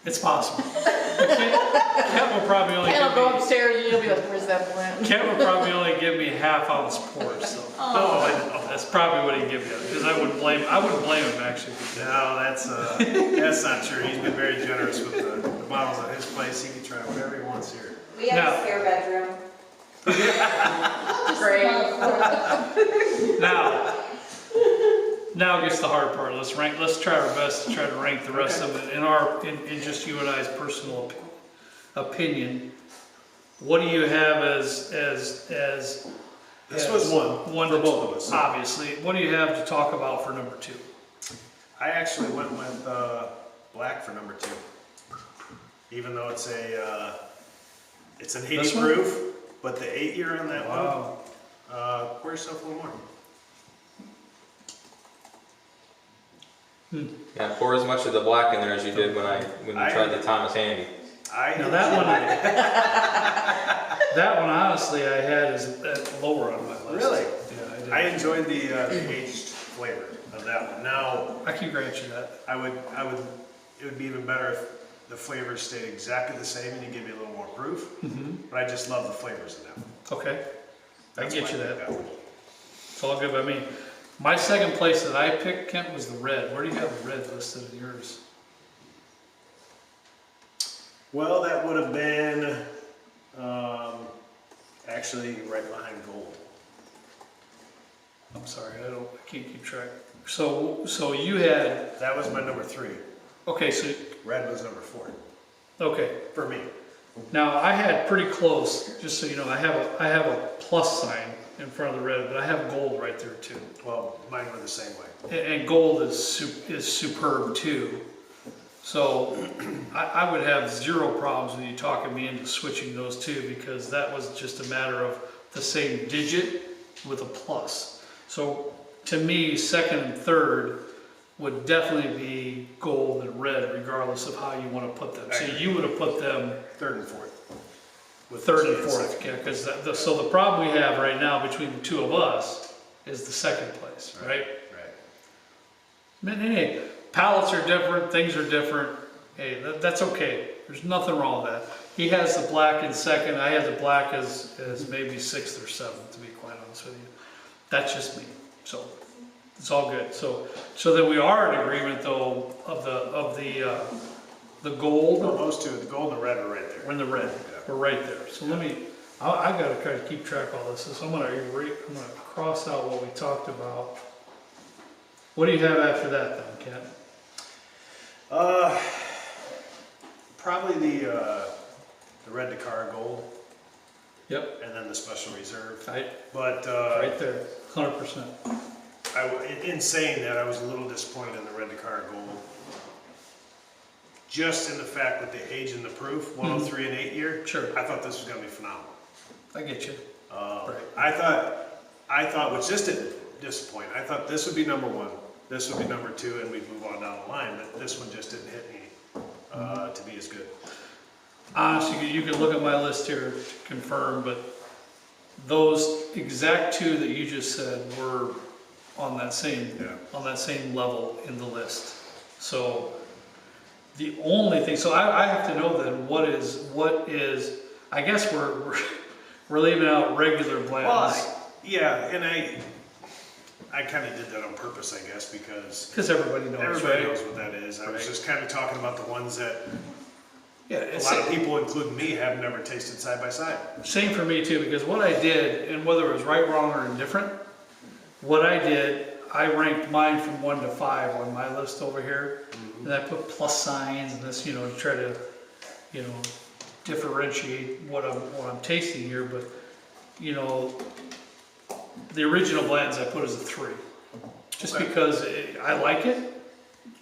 it's possible. Ken will probably only Ken will go give me, upstairs and you'll be like, where's that plant? Ken will probably only give me half-ounce pours, so. Oh, I know. That's probably what he'd give you, because I wouldn't blame him actually. No, that's not true. He's been very generous with the bottles at his place. He can try whatever he wants here. We have Now- a spare bedroom. Great. Now gets the hard part. Let's try our best to try to rank the rest of it in just you and I's personal opinion. What do you have as This was one for both of us. Obviously. What do you have to talk about for number 2? I actually went with black for number 2, even though it's an 80 This one? proof, but the 8-year on that Wow. one, pour yourself a little more. Yeah, pour as much of the black in there as you did when we tried the Thomas Handy. Now that one honestly I had is lower on my list. Really? Yeah, I did. I enjoyed the aged flavor of that one. Now, I can grant you that. it would be even better if the flavors stayed exactly the same and you give me a little more proof. But I just love the flavors in that one. Okay. I That's get why you I picked that. one. It's all good by me. My second place that I picked, Kent, was the red. Where do you have the red listed in yours? Well, that would have been actually right behind gold. I'm sorry, I can't keep track. So you had, That was my number 3. okay, so, Red was number 4 okay. for me. Now I had pretty close, just so you know, I have a plus sign in front of the red, but I have gold right there too. Well, mine were the same way. And gold is superb too. So I would have zero problems with you talking me into switching those two, because that was just a matter of the same digit with a plus. So to me, second and third would definitely be gold and red, regardless of how you want to put them. So you would have put them 3rd and 4th. With third and the fourth, second. yeah, because so the problem we have right now between the two of us is the second place, right? Right. Hey, palettes are different, things are different. Hey, that's okay. There's nothing wrong with that. He has the black in second. I have the black as maybe 6th or 7th, to be quite honest with you. That's just me. So it's all good. So that we are in agreement though of the gold. Well, those two, the gold and the red are right there. We're in the red. We're right there. So I gotta try to keep track of all this. So I'm gonna cross out what we talked about. What do you have after that then, Ken? Probably the red Takara gold, Yep, and then the special reserve. right But there, 100%. in saying that, I was a little disappointed in the red Takara gold. Just in the fact that the age and the proof, 103 and 8-year. Sure. I thought this was going to be phenomenal. I get you. Right. I thought, which just didn't disappoint. I thought this would be number 1, this would be number 2, and we'd move on down the line. But this one just didn't hit me to be as good. Honestly, you can look at my list here to confirm, but those exact 2 that you just said were on that same level in the list. So The only thing, so I have to know then what is, I guess we're leaving out regular blends. Well, yeah, and I kind of did that on purpose, I guess, because Everybody knows, everybody right? knows what that is. I was Right. just kind of talking about the ones that Yeah, a it's lot of people, including me, have never tasted side by side. same for me too, because what I did, and whether it was right, wrong, or indifferent, what I did, I ranked mine from 1 to 5 on my list over here, and I put plus signs and this, to try to, differentiate what I'm tasting here. But the original blends I put as a 3, just Okay. because I like it.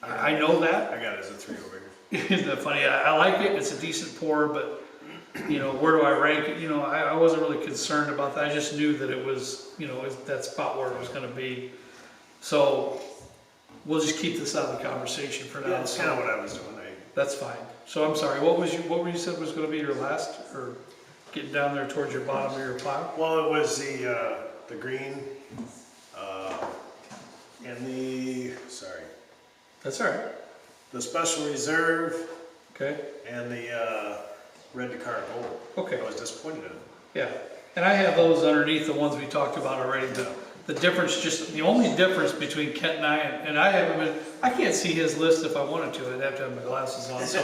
I know that. I got it as a 3 over here. Isn't that funny? I like it. It's a decent pour, but where do I rank it? I wasn't really concerned about that. I just knew that it was, that's about where it was going to be. So we'll just keep this out of the conversation for now. Yeah, that's kind of So what I was doing. that's fine. So I'm sorry. What were you said was going to be your last, or getting down there towards your bottom of your pile? Well, it was the green and That's all right. the special reserve Okay. and the red Takara gold. Okay. I was disappointed in it. Yeah, and I have those underneath the ones we talked about already. The difference, the only difference between Kent and I can't see his list if I wanted to. I'd have to have my glasses on. So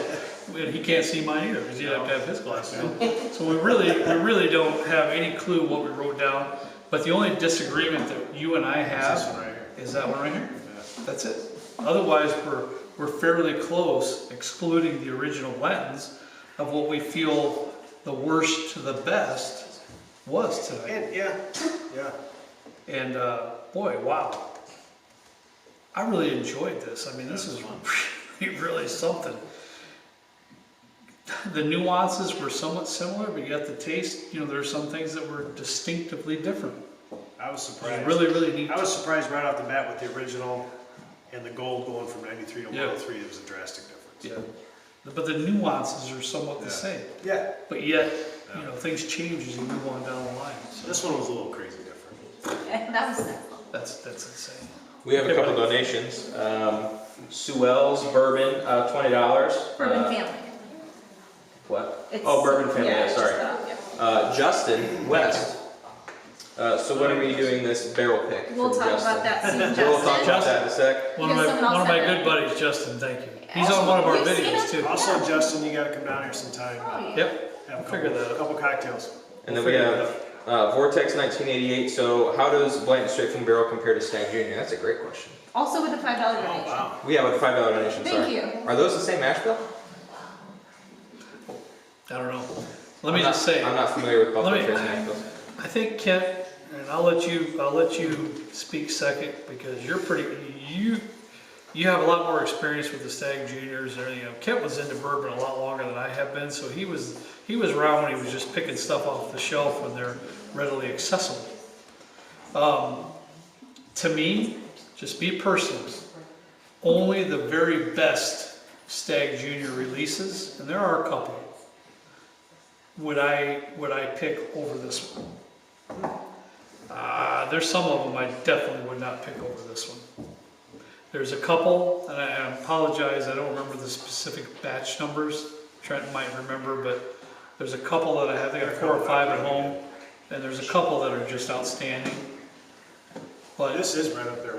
he can't see mine either because he'd have to have his glasses on. So we really don't have any clue what we wrote down. But the only disagreement that you and I This have one right here. is that one right here. Yeah. That's it. Otherwise, we're fairly close, excluding the original blends, of what we feel the worst to the best was tonight. And yeah. And boy, wow. I really enjoyed this. I mean, this is really something. The nuances were somewhat similar, but yet the taste, there are some things that were distinctively different. I was It surprised. was really neat. I was surprised right off the bat with the original and the gold going from 93 to Yeah. 103. It was a drastic difference. Yeah. But the nuances are somewhat the Yeah. same. Yeah. But yet, things change as you move on down the line. So This one was a little crazy different. That was that's insane. We have a couple donations. Sewell's Bourbon, $20. Bourbon family. What? It's- Oh, Bourbon family, yeah, it's sorry. just that, Justin West. So when are we doing this barrel pick? yeah. We'll from talk Justin? about that soon, We'll talk Justin. about that in a sec. One of Because someone else my said good that. buddies, Justin, thank you. He's on one of our We've seen videos him. too. Also, Justin, you gotta come down here sometime. Oh, yeah. Yep, Have a figure that out. couple cocktails. And then we have Vortex 1988. So how does Blanton Straight from the Barrel compare to Stag Junior? That's a great question. Also with a $5 Oh, donation. wow. We have a $5 donation. Thank sorry. you. Are those the same mash bill? I don't know. Let me just say, I'm not familiar with Buffalo Let me- Trace mash bills. I think Kent, and I'll let you speak second because you have a lot more experience with the Stag Juniors and everything. Kent was into bourbon a lot longer than I have been, so he was around when he was just picking stuff off the shelf when they're readily accessible. To me, just me personally, only the very best Stag Junior releases, and there are a couple, would I pick over this one. There's some of them I definitely would not pick over this one. There's a couple, and I apologize, I don't remember the specific batch numbers. Trent might remember, but there's a couple that I have, I got 4 or 5 at home, and there's a couple that are just outstanding. But, This is right up there.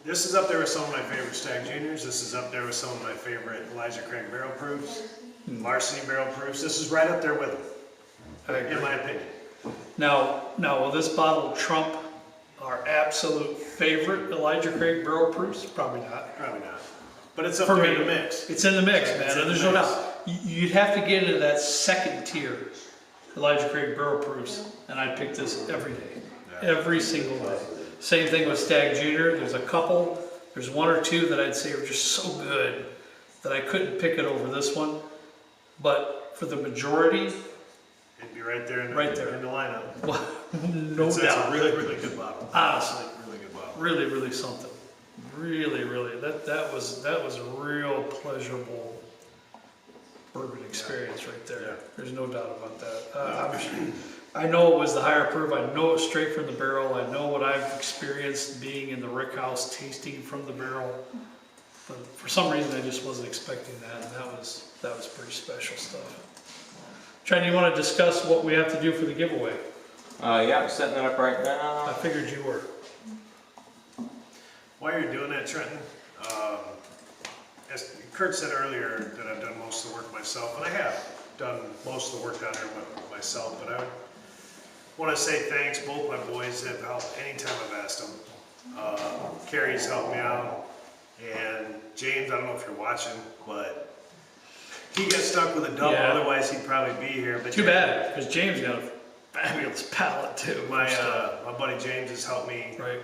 This is up there with some of my favorite Stag Juniors. This is up there with some of my favorite Elijah Craig barrel proofs, Larceny barrel proofs. This is right up there with them, I agree. in my opinion. Now, will this bottle trump our absolute favorite Elijah Craig barrel proofs? Probably not. Probably not. But it's up For there me, in the mix. It's in the mix, It's man. in the There's no mix. doubt. You'd have to get into that second tier, Elijah Craig barrel proofs, and I'd pick this every day, every single day. Same thing with Stag Junior. There's a couple, there's 1 or 2 that I'd say are just so good that I couldn't pick it over this one. But for the majority, It'd be right there in the, Right there. In the lineup. well, no It's doubt. a really, really good bottle. Honestly, Really good bottle. really something. Really, that was a real pleasurable bourbon experience right there. Yeah. There's no doubt about that. I know it was the higher proof. I know it's straight from the barrel. I know what I've experienced being in the Rick House, tasting from the barrel. For some reason, I just wasn't expecting that, and that was pretty special stuff. Trent, you want to discuss what we have to do for the giveaway? Yeah, I'm setting that up right I now. figured you were. While you're doing that, Trenton, as Kurt said earlier, that I've done most of the work myself, and I have done most of the work down here myself, but I want to say thanks. Both my boys have helped anytime I've asked them. Carrie's helped me out, and James, I don't know if you're watching, but he got stuck with a double, Yeah. otherwise he'd probably be here. But Too bad, because James got a fabulous palette too. My buddy James has helped me Right.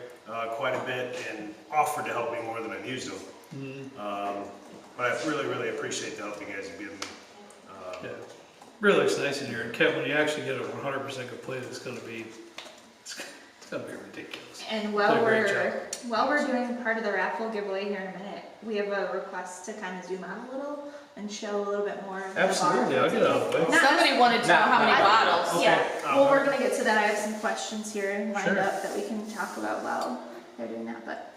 quite a bit and offered to help me more than I've used him. But I really, really appreciate the help you guys have given me. Yeah. Really looks nice in here. And Kevin, when you actually get it 100% complete, it's gonna be ridiculous. And Did a great job. while we're doing part of the raffle giveaway here in a minute, we have a request to kind of zoom out a little and show a little bit more of the bar. Absolutely, I'll get out of the way. Not Somebody wanted to know how many bottles. Okay. Yeah, well, we're gonna get to that. I have some questions here lined Sure. up that we can talk about while they're doing that, but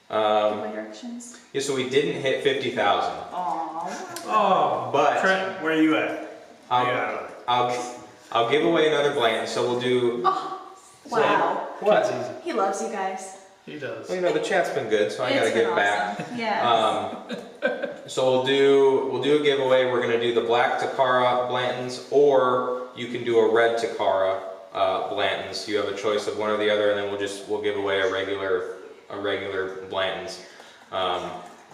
giveaway directions. Yeah, so we didn't hit 50,000, Aww. Oh, but Trent, Where are you at? I'll give away another Blanton. So we'll do. Wow. Kid's easy. He loves you guys. He does. Well, you know, the chat's been good, so I gotta It's been give back. awesome. Yeah. So we'll do a giveaway. We're gonna do the black Takara Blantons, or you can do a red Takara Blantons. You have a choice of one or the other, and then we'll give away a regular Blantons. I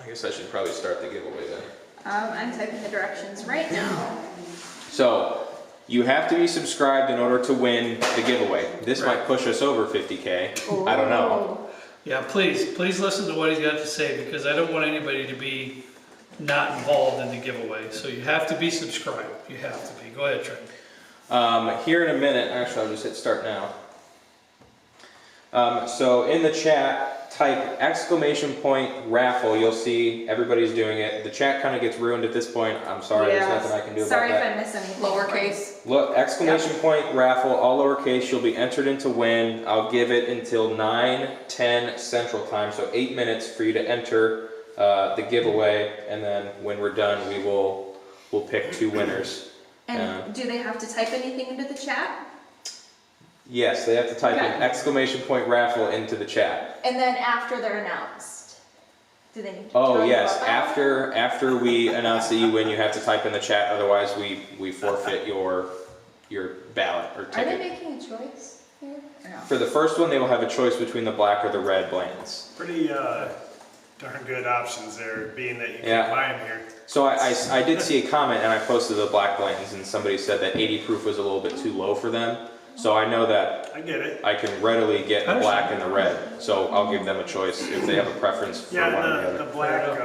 guess I should probably start the giveaway then. I'm typing the directions right now. So you have to be subscribed in order to win the giveaway. This might push us over 50K. I don't know. Yeah, please listen to what he's got to say, because I don't want anybody to be not involved in the giveaway. So you have to be subscribed. You have to be. Go ahead, Trent. Here in a minute, actually, I'll just hit start now. So in the chat, type !raffle. You'll see everybody's doing it. The chat kind of gets ruined at this point. I'm sorry, there's nothing I can do about Sorry that. if I missed anything. Lowercase. Look, !raffle, all lowercase. You'll be entered into win. I'll give it until 9:10 Central Time, so 8 minutes for you to enter the giveaway, and then when we're done, we'll pick 2 winners. And do they have to type anything into the chat? Yes, they have to type Okay. in !raffle into the chat. And then after they're announced, do they need to Oh tell you yes, about that? after we announce that you win, you have to type in the chat. Otherwise, we forfeit your ballot or Are they ticket. making a choice here? Or no? For the first one, they will have a choice between the black or the red Blantons. Pretty darn good options there, being that you Yeah. can buy them here. So I did see a comment, and I posted the black Blantons, and somebody said that 80 proof was a little bit too low for them. So I know that I get it. I can readily get the black and the red. So I'll give them a choice if they have a preference for one or the Yeah, other. the black,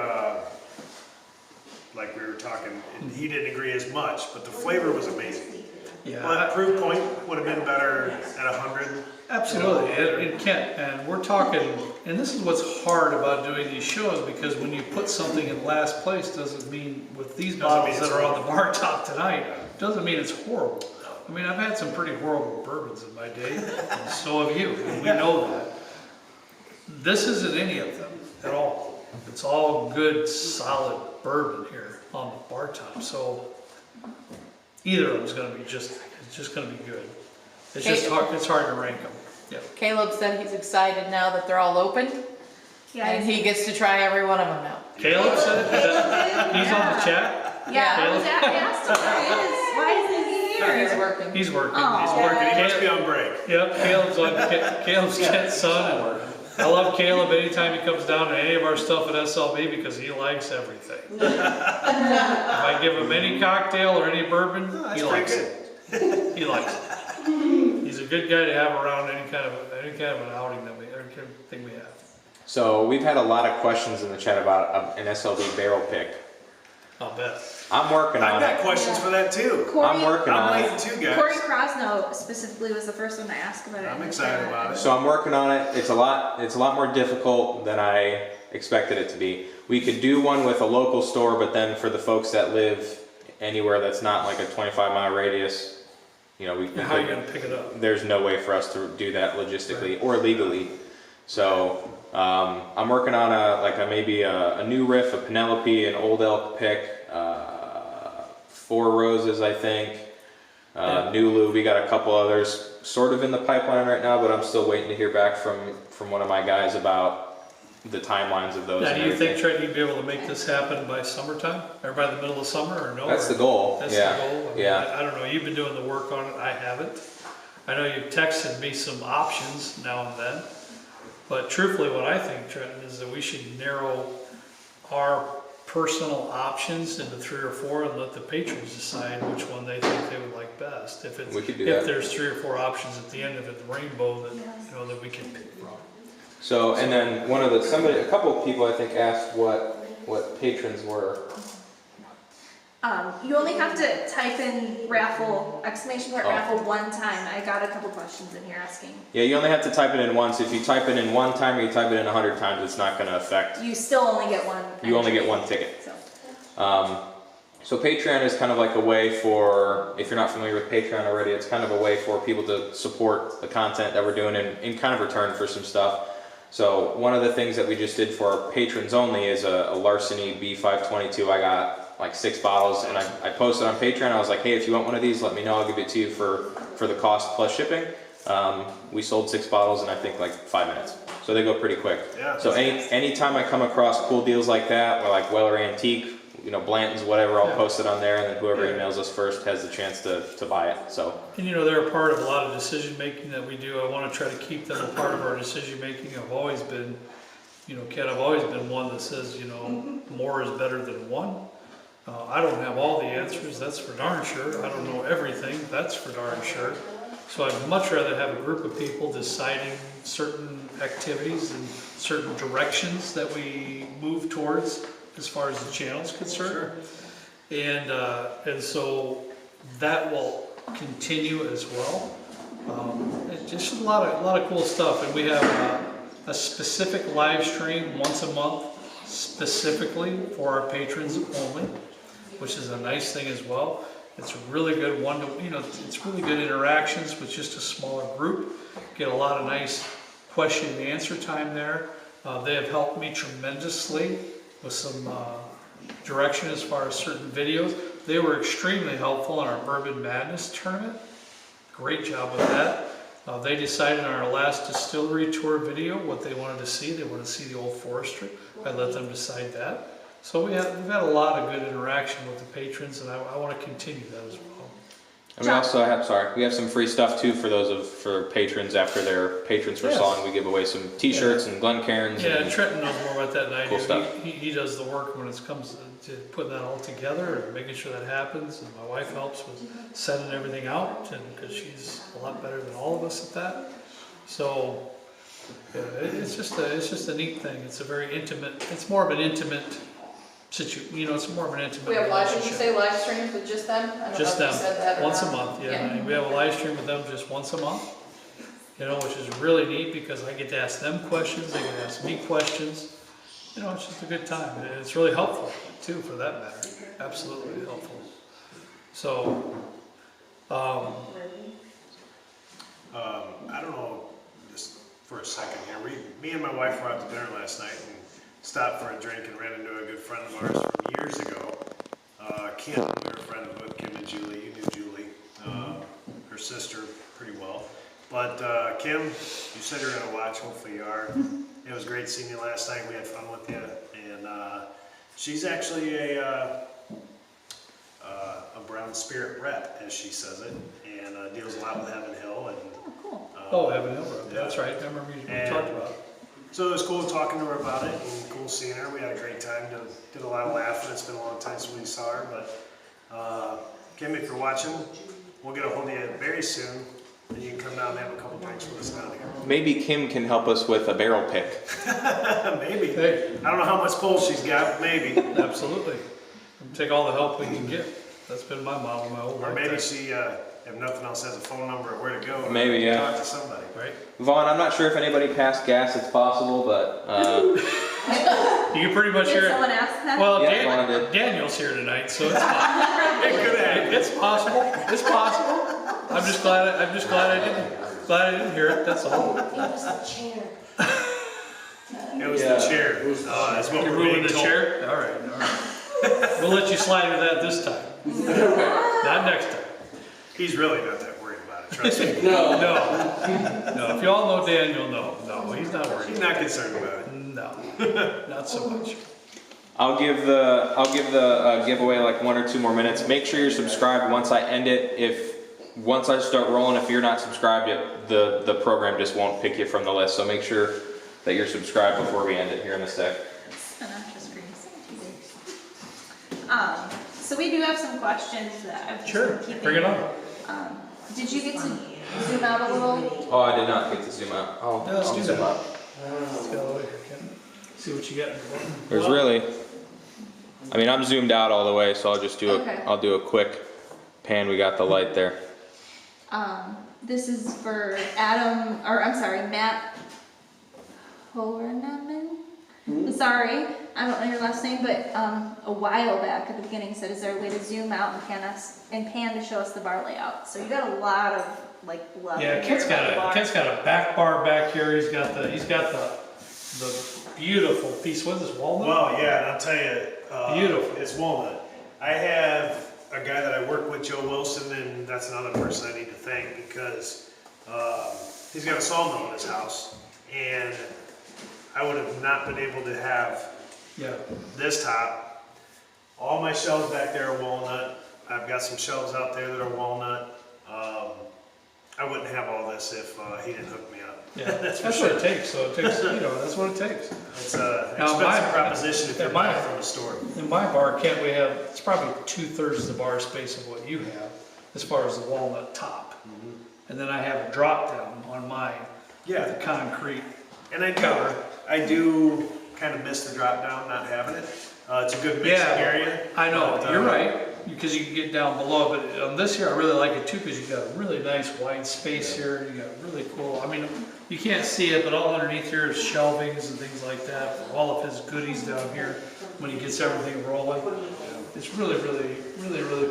like we were talking, he didn't agree as much, but the flavor was amazing. Yeah, But proof point would have been better at 100. absolutely. It can. And we're talking, and this is what's hard about doing these shows, because when you put something in last place, doesn't mean, with these bottles that are on the bar top tonight, doesn't mean it's horrible. I mean, I've had some pretty horrible bourbons in my day, and so have you, and we know that. This isn't any of them at all. It's all good, solid bourbon here on the bar top. So either of them is going to be it's just going to be good. It's just hard. It's hard to rank them. Yeah. Caleb said he's excited now that they're all open, Yeah, and he gets to try every one of them now. Caleb said it. He's on the chat. Yeah, Yeah. I asked him where he is. Why isn't he He's here? working. He's working. Oh. He's working, he must be on break. Yep, Caleb's Kent's son. And I love Caleb anytime he comes down to any of our stuff at SLB, because he likes everything. If I give him any cocktail or any bourbon, That's he pretty likes it. He likes it. He's a good guy to have around any kind of an outing that everything we have. So we've had a lot of questions in the chat about an SLB barrel pick. I'll bet. I'm working I've on got it. questions for that too. I'm working I'm on waiting it. too, guys. Corey Krosno specifically was the first one to ask about it. I'm in the excited chat. about it. So I'm working on it. It's a lot more difficult than I expected it to be. We could do one with a local store, but then for the folks that live anywhere that's not like a 25-mile radius, you know, How are you going to pick it up? there's no way for us to do that logistically or legally. So I'm working on maybe a new riff, a Penelope, an old elk pick, Four Roses, I think, Nulu. We got a couple others sort of in the pipeline right now, but I'm still waiting to hear back from one of my guys about the timelines of those. Now, and do you think, everything. Trent, you'd be able to make this happen by summertime, or by the middle of summer, or no? That's Or- the goal. That's Yeah. the goal? I mean, Yeah. I don't know, you've been doing the work on it, I haven't. I know you've texted me some options now and then, but truthfully, what I think, Trent, is that we should narrow our personal options into 3 or 4 and let the patrons decide which one they think they would like best. If it's, We could do if that. there's 3 or 4 options at the end of it, the rainbow, that, that we can pick from. So, and then a couple of people I think asked what patrons were. You only have to type in raffle, exclamation point Oh. raffle one time. I got a couple questions in here asking. Yeah, you only have to type it in once. If you type it in one time or you type it in 100 times, it's not going to affect. You still only get one. You only get entry. one ticket. So. So Patreon is kind of like a way for, if you're not familiar with Patreon already, it's kind of a way for people to support the content that we're doing in kind of return for some stuff. So one of the things that we just did for our patrons only is a Larceny B522. I got like 6 bottles and I posted on Patreon. I was like, hey, if you want one of these, let me know. I'll give it to you for the cost plus shipping. We sold 6 bottles in I think like 5 minutes. So they go pretty quick. Yeah, So anytime I come across cool deals like that, or like Weller Antique, Blanton's, whatever, I'll post it on there, and then whoever emails us first has the chance to buy it. So. And they're a part of a lot of decision making that we do. I want to try to keep them a part of our decision making. I've always been, Ken, I've always been one that says, more is better than one. I don't have all the answers, that's for darn sure. I don't know everything, that's for darn sure. So I'd much rather have a group of people deciding certain activities and certain directions that we move towards as far as the channel is concerned. And so that will continue as well. It's just a lot of cool stuff. And we have a specific live stream once a month specifically for our patrons only, which is a nice thing as well. It's really good it's really good interactions with just a smaller group. Get a lot of nice question and answer time there. They have helped me tremendously with some direction as far as certain videos. They were extremely helpful in our Bourbon Madness tournament. Great job with that. They decided on our last distillery tour video what they wanted to see. They wanted to see the Old Forester. I let them decide that. So we've had a lot of good interaction with the patrons, and I want to continue that as well. And we also have, we have some free stuff too for patrons after their patrons for Yes. song. We give away some T-shirts and Glencairns. Yeah, and Trenton knows more about that than I Cool do. stuff. He does the work when it comes to putting that all together and making sure that happens. And my wife helps with sending everything out, and because she's a lot better than all of us at that. So yeah, it's just a neat thing. It's a very intimate. It's more of an intimate it's more of an intimate We have live, did you relationship. say live streams with just them? I don't Just know them, if you said that or once a not. month, yeah. We have a live stream with them just once a month, which is really neat because I get to ask them questions, they get to ask me questions. It's just a good time, and it's really helpful too, for that matter. Absolutely helpful. So, I don't know, just for a second here, me and my wife were out to dinner last night and stopped for a drink and ran into a good friend of ours from years ago. Kim, we were friends with Kim and Julie. You knew Julie, her sister, pretty well. But Kim, you said you were going to watch. Hopefully you are. It was great seeing you last night. We had fun with you. And she's actually a brown spirit rep, as she says it, and deals a lot with Heaven Hill. And Cool. Heaven Hill Road, that's right, I remember you talked about it. so it was cool talking to her about it and cool seeing her. We had a great time, did a lot of laughing. It's been a long time since we saw her, but Kim, if you're watching, we'll get a hold of you very soon, and you can come down and have a couple drinks with us down here. Maybe Kim can help us with a barrel pick. Maybe. Hey. I don't know how much pull she's got, but maybe. Absolutely. Take all the help we can get. That's been my model my whole life. Or maybe she, if nothing else, has a phone number or where to go. Maybe, yeah. Talk to somebody. Right? Vaughn, I'm not sure if anybody passed gas. It's possible, but You can pretty much Did hear someone it. ask that? Well, Yeah, Vaughn did. Daniel's here tonight, so it's possible. It could happen. It's possible. It's possible. I'm just glad I didn't hear it. That's all. It was the chair. It was Yeah. the chair. That's what You're we're moving being the told. chair? All right. We'll let you slide with that this time. Not next time. He's really not that worried about it, trust me. No. No, if you all know Dan, you'll know. No, he's not worried. He's not concerned about it. No, not so much. I'll give the giveaway like 1 or 2 more minutes. Make sure you're subscribed once I end it. Once I start rolling, if you're not subscribed yet, the program just won't pick you from the list. So make sure that you're subscribed before we end it here in a sec. So we do have some questions that I've just Sure, been keeping. bring it on. Did you get to zoom out a little? Oh, I did not get to zoom out. Yeah, let's I'll do zoom that. out. Let's go over here, Ken. See what you got. There's really, I mean, I'm zoomed out all the way, so I'll just do Okay. I'll do a quick pan. We got the light there. This is for Matt Hornaman. Sorry, I don't know your last name, but a while back at the beginning said, is there a way to zoom out and pan to show us the bar layout? So you got a lot of like love. Yeah, in here Ken's about the bar. got a back bar back here. He's got the beautiful piece. What is this, walnut? Well, yeah, and I'll tell you, Beautiful. It's walnut. I have a guy that I work with, Joe Wilson, and that's another person I need to thank because he's got a sawmill in his house, and I would have not been able to have Yeah. this top. All my shelves back there are walnut. I've got some shelves out there that are walnut. I wouldn't have all this if he didn't hook me up. Yeah, That's that's for what it sure. takes. So it takes, that's what it takes. It's an Now, expensive proposition if yeah, you're my- buying from a store. In my bar, Kent, we have, it's probably 2/3 the bar space of what you have, as far as the walnut top. And then I have a drop down on mine, Yeah, the concrete. and I Cover. do kind of miss the drop down, not having it. It's a good mixing Yeah, area. I know, but, you're right, because you can get down below, but on this here, I really like it too, because you got a really nice wide space here, you got really cool, I mean, you can't see it, but all underneath here is shelvings and things like that, for all of his goodies down here, when he gets everything rolling. It's really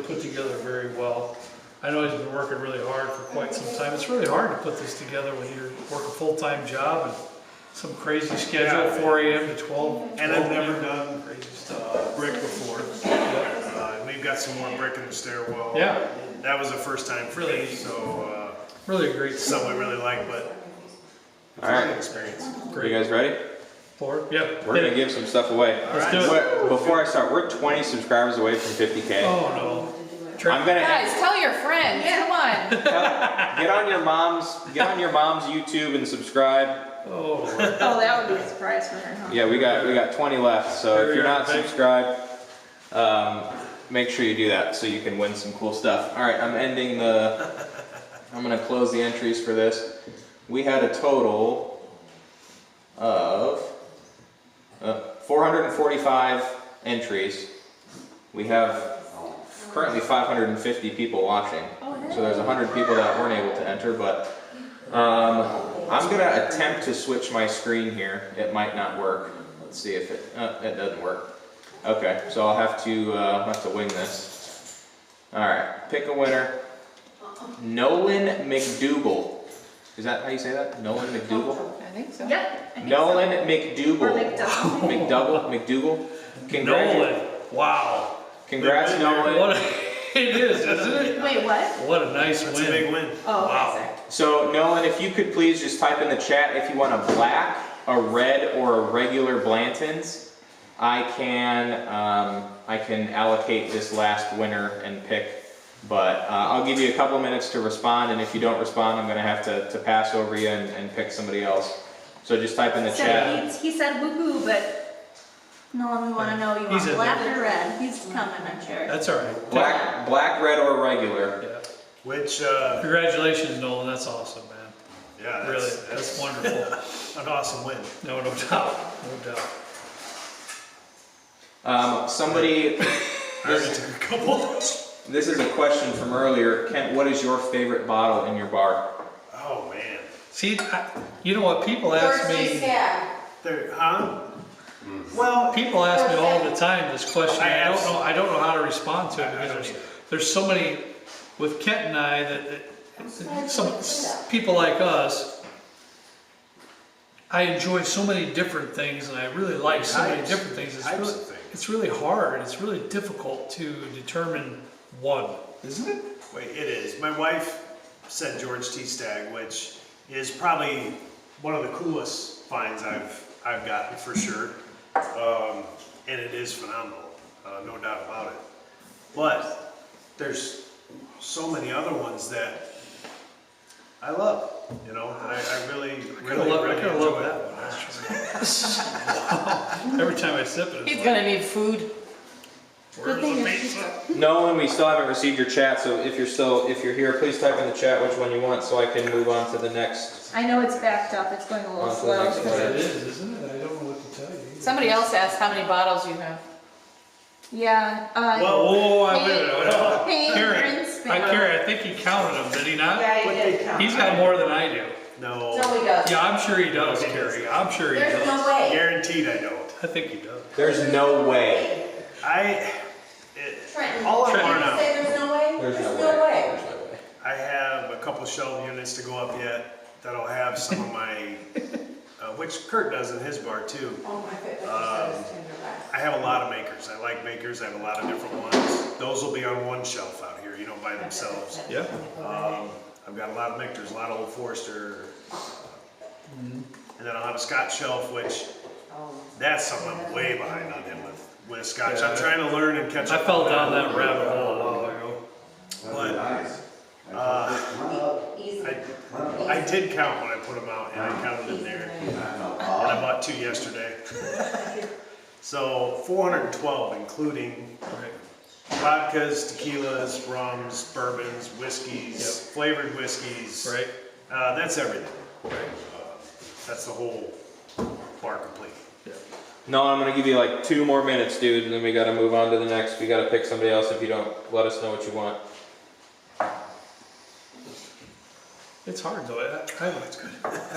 put together very well. I know he's been working really hard for quite some time, it's really hard to put this together when you're working a full-time job and some crazy schedule, Yeah. 4 a.m. to 12. And I've 12 never p.m. done Crazy stuff. brick before. Yeah. We've got some more brick in the stairwell. Yeah. That was the first time for Really me, neat. so Really a great something I really like, but it's All a right. good experience. Are you guys ready? Floor. Yeah. We're gonna give some stuff away. Let's do it. Before I start, we're 20 subscribers away from 50K. Oh no. I'm gonna Guys, tell your friends, come on. get on your mom's YouTube and subscribe. Oh Lord. Oh, that would be a surprise for her, huh? Yeah, we got 20 left. So Here if we you're are, not babe. subscribed, make sure you do that so you can win some cool stuff. All right, I'm gonna close the entries for this. We had a total of 445 entries. We have currently 550 people watching. So there's 100 people that weren't able to enter, but I'm gonna attempt to switch my screen here. It might not work. Let's see if it doesn't work. Okay, so I'll have to wing this. All right, pick a winner. Nolan McDougal. Is that how you say that? Nolan McDougal? I think so. Yep. I think Nolan so. Or McDougal. McDougal. McDougal. Nolan. Wow. Congrats, Nolan. What it is, isn't it? Wait, what? What a nice That's win. a big win. Oh, Wow. okay, So Nolan, if you could please just type in the chat if you want a black, a red, or a regular Blanton's. I can allocate this last winner and pick, but I'll give you a couple minutes to respond, and if you don't respond, I'm gonna have to pass over you and pick somebody else. So just type in the chat. So he said woohoo, but no, we want to know you He's want in black there. or red. He's coming, I'm sure. That's all right. Black, red, or regular. Yeah. Which, Congratulations, Nolan. That's awesome, man. yeah, Really, that's wonderful. an awesome win. No doubt. No doubt. Somebody, I already took a couple. this is a question from earlier. Kent, what is your favorite bottle in your bar? Oh, man. See, you know what? People ask me. Huh? Well, People ask me all the time this question. I I don't know how to respond to it because there's so many with Kent and I that some people like us. I enjoy so many different things, and I really like so many Types. different things. Types of things. It's really hard. It's really difficult to determine one, isn't it? Wait, it is. My wife said George T. Stagg, which is probably one of the coolest finds I've gotten for sure. And it is phenomenal, no doubt about it. But there's so many other ones that I love, you know, and I really I kind of enjoy love it. that one. Every time I sip it, it's He's like, gonna need food. where's the pizza? Nolan, we still haven't received your chat, so if you're here, please type in the chat which one you want so I can move on to the next. I know it's backed up, it's going a little On to the slow. next because one. It is, isn't it? I don't know what to tell you. Somebody else asked how many bottles you have. Yeah, Oh, wait a minute. Paint, Carrie, rinse, Carrie, I think he counted them, did he not? Yeah, you did count. He's got more than I do. No, No, he does. Yeah, I'm sure he does, Carrie. I'm sure he There's does. no way. guaranteed I don't. I think he does. There's no way. Trenton, All I did want you now. say there's no way? There's no no way. There's no way. I have a couple shelf units to go up yet that'll have some of my, which Kurt does in his bar too. Oh my goodness, that is tender back. I have a lot of makers. I like makers. I have a lot of different ones. Those will be on one shelf out here, you know, by themselves. Yeah. I've got a lot of makers, a lot of Old Forester. And then I'll have a Scotch shelf, which that's something I'm way behind on him with Scotch. I'm trying to learn and catch I up. fell down that rabbit hole a while ago. But Easy. I did count when I put them out, and I counted in there. And I bought 2 yesterday. So 412, including vodkas, tequilas, rums, bourbons, whiskeys, flavored whiskeys. Right? That's everything. That's the whole bar complete. No, I'm gonna give you like 2 more minutes, dude, and then we gotta move on to the next. We gotta pick somebody else if you don't let us know what you want. It's hard though. I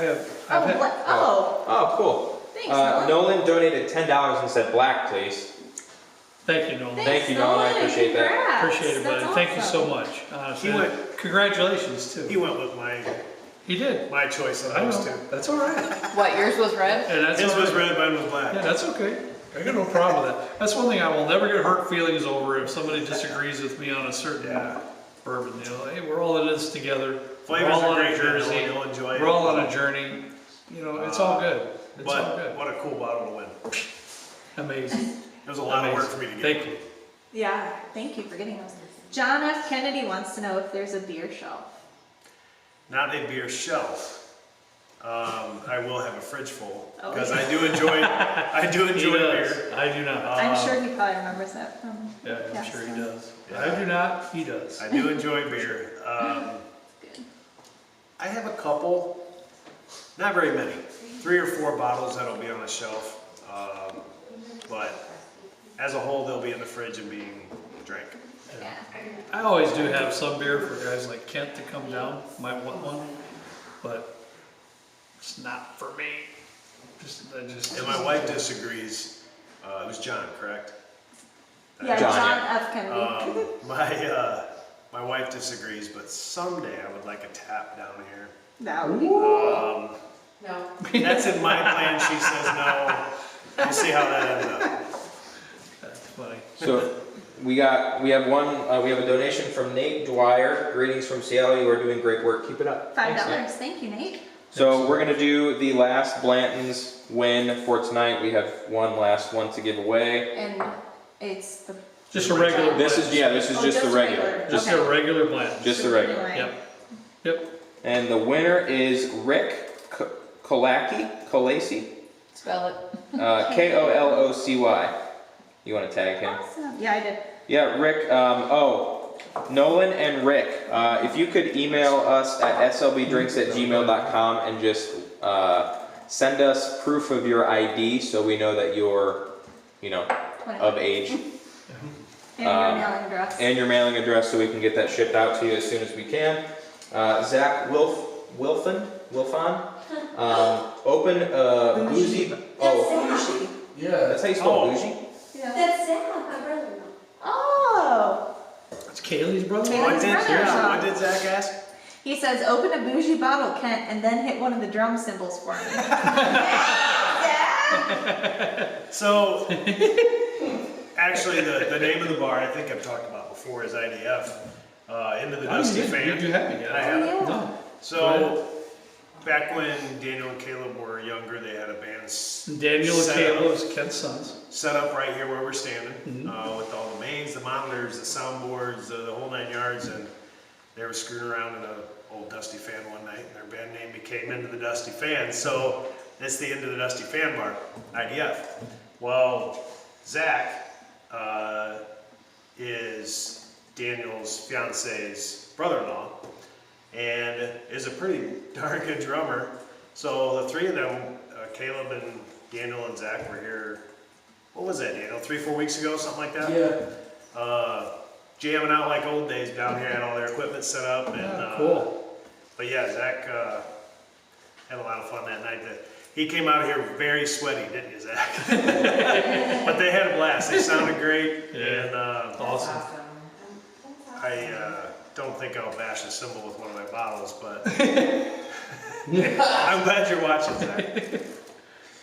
have Oh, cool. Thanks, Nolan. Nolan donated $10 and said black, please. Thank you, Nolan. Thank you, Nolan. I appreciate that. Congrats. Appreciate it, buddy. That's Thank you so awesome. much. Honestly. He went- Congratulations too. He went with He did. my choice of I those know. two. That's all right. What, yours was red? And that's His all was right. red, mine was black. Yeah, that's okay. I got no problem with that. That's one thing I will never get hurt feelings over if somebody disagrees with me on a certain Yeah. bourbon. You know, hey, we're all in this together. Flavors we're all are on a great, man. jersey. You'll enjoy it. We're all on a journey. You know, it's all good. It's all But good. what a cool bottle to win. Amazing. It was a lot of work for me to get. Thank you. Yeah, thank you for getting those. John F. Kennedy wants to know if there's a beer shelf. Not a beer shelf. I will have a fridge full Oh, because yeah. I do enjoy He does. beer. I do not. I'm sure he probably remembers that from. Yeah, I'm Yes. sure he does. Yeah. I do not. He does. I do enjoy beer. Good. I have a couple, not very many, 3 or 4 bottles that'll be on a shelf. But as a whole, they'll be in the fridge and being drank. Yeah. I always do have some beer for guys like Kent to come down. Might want one, but it's not for me. And my wife disagrees. It was John, correct? Yeah, John, John yeah. F. Kennedy. My wife disagrees, but someday I would like a tap down here. That would be No. That's in my plan. She says no. We'll see how that ends up. That's funny. So we have a donation from Nate Dwyer. Greetings from Seattle. You are doing great work. Keep it up. $5. Thanks, Nate. Thank you, Nate. So we're gonna do the last Blanton's win for tonight. We have one last one to give away. And it's the. Just a regular. This is blend. just Oh, the just regular. regular. Just Okay. a regular blend. Just the regular. Yep. Yep. And the winner is Rick Kolacki. Spell it. Kollocy. You want to tag him? Awesome. Yeah, I did. Yeah, Rick. Nolan and Rick. If you could email us at slbdrinks@gmail.com and just send us proof of your ID so we know that you're, 20. of age. And your mailing address. And your mailing address so we can get that shipped out to you as soon as we can. Zach Wilfan, open bougie. Oh, That's that's how you spell bougie? Yeah. Zach, my brother-in-law. Oh. It's Kaylee's brother. Kaylee- What brother-in-law. did Zach ask? He says, open a bougie bottle, Kent, and then hit one of the drum cymbals for me. So, actually, the name of the bar, I think I've talked about before, is IDF, Into the Dusty Fan. Did you have it yet? I haven't. Yeah. No. So, back when Daniel and Caleb were younger, they had a band Daniel and set Caleb up- is Kent's sons. set up right here where we're standing, Mhm. with all the mains, the monitors, the soundboards, the whole 9 yards, and they were screwing around in an old Dusty Fan one night, and their band name became Into the Dusty Fan, so it's the Into the Dusty Fan bar, IDF. Well, Zach is Daniel's fiance's brother-in-law, and is a pretty darn good drummer. So the three of them, Caleb and Daniel and Zach, were here. What was that, Daniel? 3-4 weeks ago, something like that. Yeah. Jamming out like old days down here, had all their equipment set up, and Cool. But yeah, Zach had a lot of fun that night. He came out here very sweaty, didn't you, Zach? But they had a blast. They sounded great, Yeah. and Awesome. I don't think I'll bash a cymbal with one of my bottles, but I'm glad you're watching, Zach.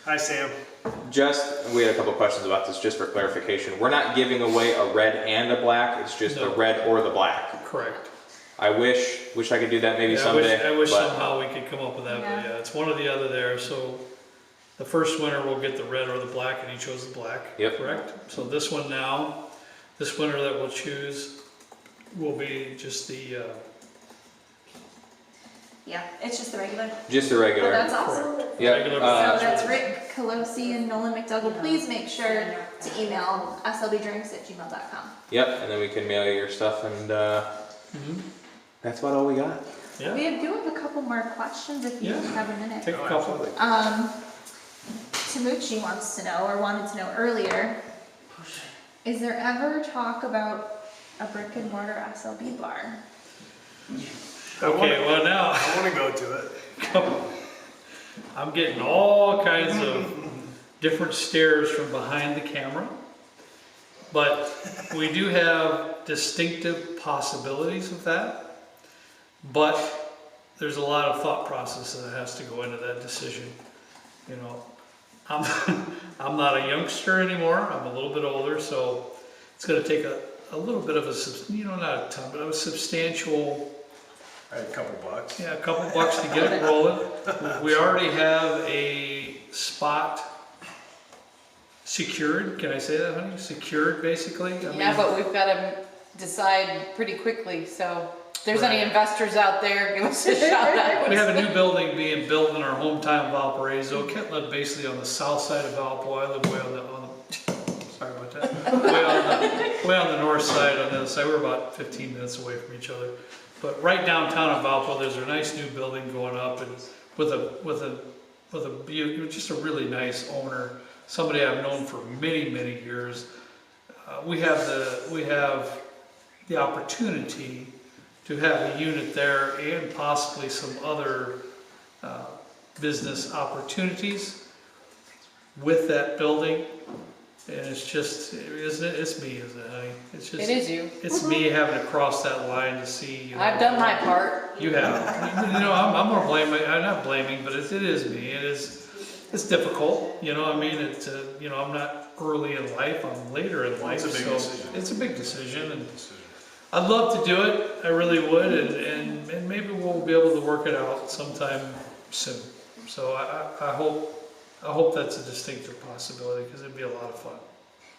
Hi, Sam. We had a couple questions about this, just for clarification. We're not giving away a red and a black, it's just the No. red or the black. Correct. I wish I could do that maybe Yeah, someday. I wish but somehow we could come up with that, Yeah. but yeah, it's one or the other there. So the first winner will get the red or the black, and he chose the black. Yep. Correct? So this one now, this winner that we'll choose will be just the, Yeah, it's just the regular. Just the Oh, regular. that's awesome. Yeah. regular So uh, that's Rick Colosi and Nolan McDougall. Please make sure to email slbdrinks@gmail.com. Yep, and then we can mail you your stuff, and Mhm. that's about all we got. yeah, We do have a couple more questions if you Yeah. have a minute. take a couple. Tamuchi wants to know, or wanted to know earlier, is there ever talk about a brick and mortar SLB bar? Okay, well now, I want to go to it. I'm getting all kinds of different stares from behind the camera. But we do have distinctive possibilities of that. But there's a lot of thought process that has to go into that decision. You know, I'm not a youngster anymore. I'm a little bit older, so it's going to take a little bit of a, not a ton, but a substantial, A couple bucks. a couple bucks to get it rolling. We already have a spot secured. Can I say that, honey? Secured, basically. Yeah, but we've got to decide pretty quickly, so if there's any Right. investors out there, give us a shout out. We have a new building being built in our hometown of Valparaiso. Kent lived basically on the south side of Valpo. I live way on the sorry about that. Way on the north side. On the other side, we're about 15 minutes away from each other. But right downtown of Valpo, there's a nice new building going up, and with a just a really nice owner, somebody I've known for many years. We have the opportunity to have a unit there and possibly some other business opportunities with that building. And it's just, isn't it? It's me, isn't it, honey? It's just, It is you. it's me having to cross that line to see. I've done my part. You have. I'm gonna blame. I'm not blaming, but it is me. It's difficult. I mean, it's I'm not early in life. I'm later in life. It's a big decision. It's a big decision, and I'd love to do it. I really would, and maybe we'll be able to work it out sometime soon. So I hope that's a distinctive possibility, because it'd be a lot of fun.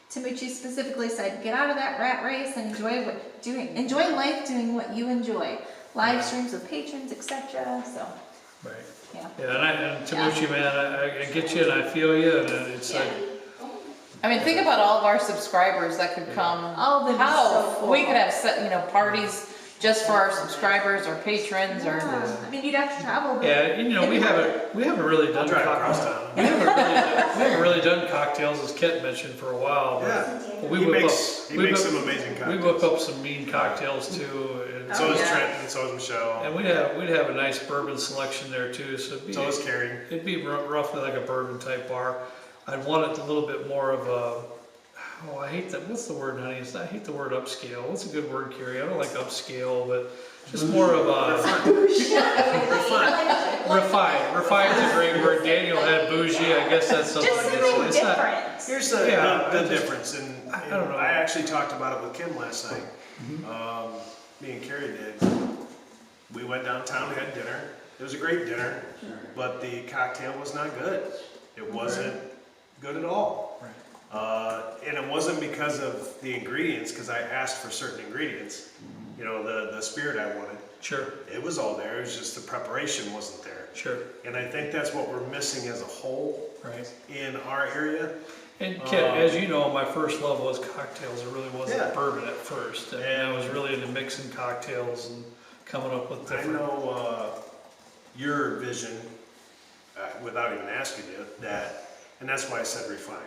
Tamuchi specifically said, get out of that rat race and enjoy life doing what you enjoy. Live streams with patrons, etc. So, Right. yeah. Yeah, and Tamuchi, man, I get you, and I feel you, and it's like, I mean, think about all of our subscribers that could come. Oh, that'd be so How cool. we could have parties just for our subscribers or patrons or. Yeah. I mean, you'd have to travel. But yeah, we haven't really done I'll drive across cocktails. town. We haven't really done cocktails, as Kent mentioned, for a while. But Yeah. but we He whip makes up some amazing we cocktails. whip up some mean cocktails too, and So is yeah. Trent, and so is Michelle, and we'd have a nice bourbon selection there too. So so is Carrie. it'd be roughly like a bourbon type bar. I'd want it a little bit more of a. Oh, I hate that. What's the word, honey? I hate the word upscale. What's a good word, Carrie? I don't like upscale, but just more of a refined is a great word. Daniel had bougie, I guess that's something. Just something it's not- different. Here's Yeah, the I just- difference, and I don't know. I actually talked about it with Kim last night. Me and Carrie did. We went downtown, had dinner. It was a great dinner, but the cocktail was not good. It wasn't good at all. And it wasn't because of the ingredients, because I asked for certain ingredients. You know, the spirit I wanted. Sure, It was all there, it was just the preparation wasn't there. sure, And I think that's what we're missing as a whole right. in our area. And Ken, as you know, my first love was cocktails. It really wasn't Yeah. bourbon at first. And I was really into mixing cocktails and coming up with I different. know your vision, without even asking you, and that's why I said refined.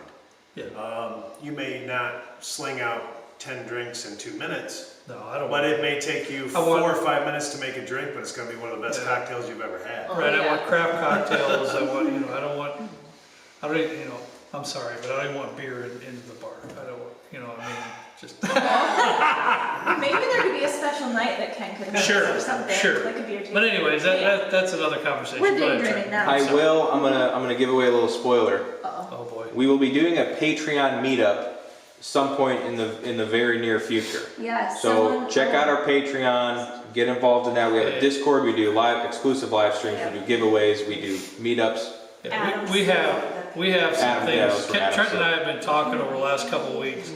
Yeah, You may not sling out 10 drinks in 2 minutes, no, I don't but want. it may take you I want- 4 or 5 minutes to make a drink, but it's gonna be one of the best Yeah. cocktails you've ever had. Right, I yeah. want craft cocktails. I want, I don't want. I don't, I'm sorry, but I don't want beer in the bar. I don't, I mean, just. Maybe there could be a special night that Ken could host Sure, or something. sure. Like a beer tasting. But anyways, Yeah. that's another conversation. We're Go ahead, daydreaming Trent. now. I will, I'm gonna give away a little spoiler. Oh boy. We will be doing a Patreon meetup some point in the very near future. Yes. So check out our Patreon, get involved in that. We have a Discord, we do exclusive live streams, we do giveaways, we do meetups. Yeah, we have some Adam things. Dales from Adam Trent and I Dales. have been talking over the last couple of weeks.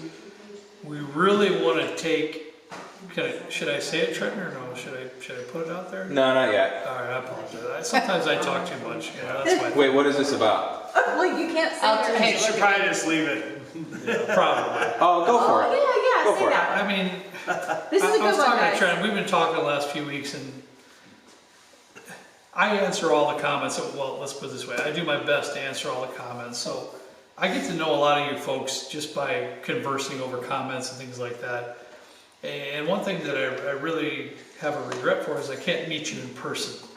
We really want to take. Should I say it, Trent, or no? Should I put it out there? No, not yet. All right, I apologize. Sometimes I talk too much. That's my Wait, what is this about? Well, you can't say I'll that. take- You should probably just leave it. problem. Oh, go for Oh, it. yeah, Go say for it. that I one. mean, This is a I was good one, talking to guys. Trent. We've been talking the last few weeks, and I answer all the comments. Well, let's put it this way: I do my best to answer all the comments. So I get to know a lot of you folks just by conversing over comments and things like that. And one thing that I really have a regret for is I can't meet you in person.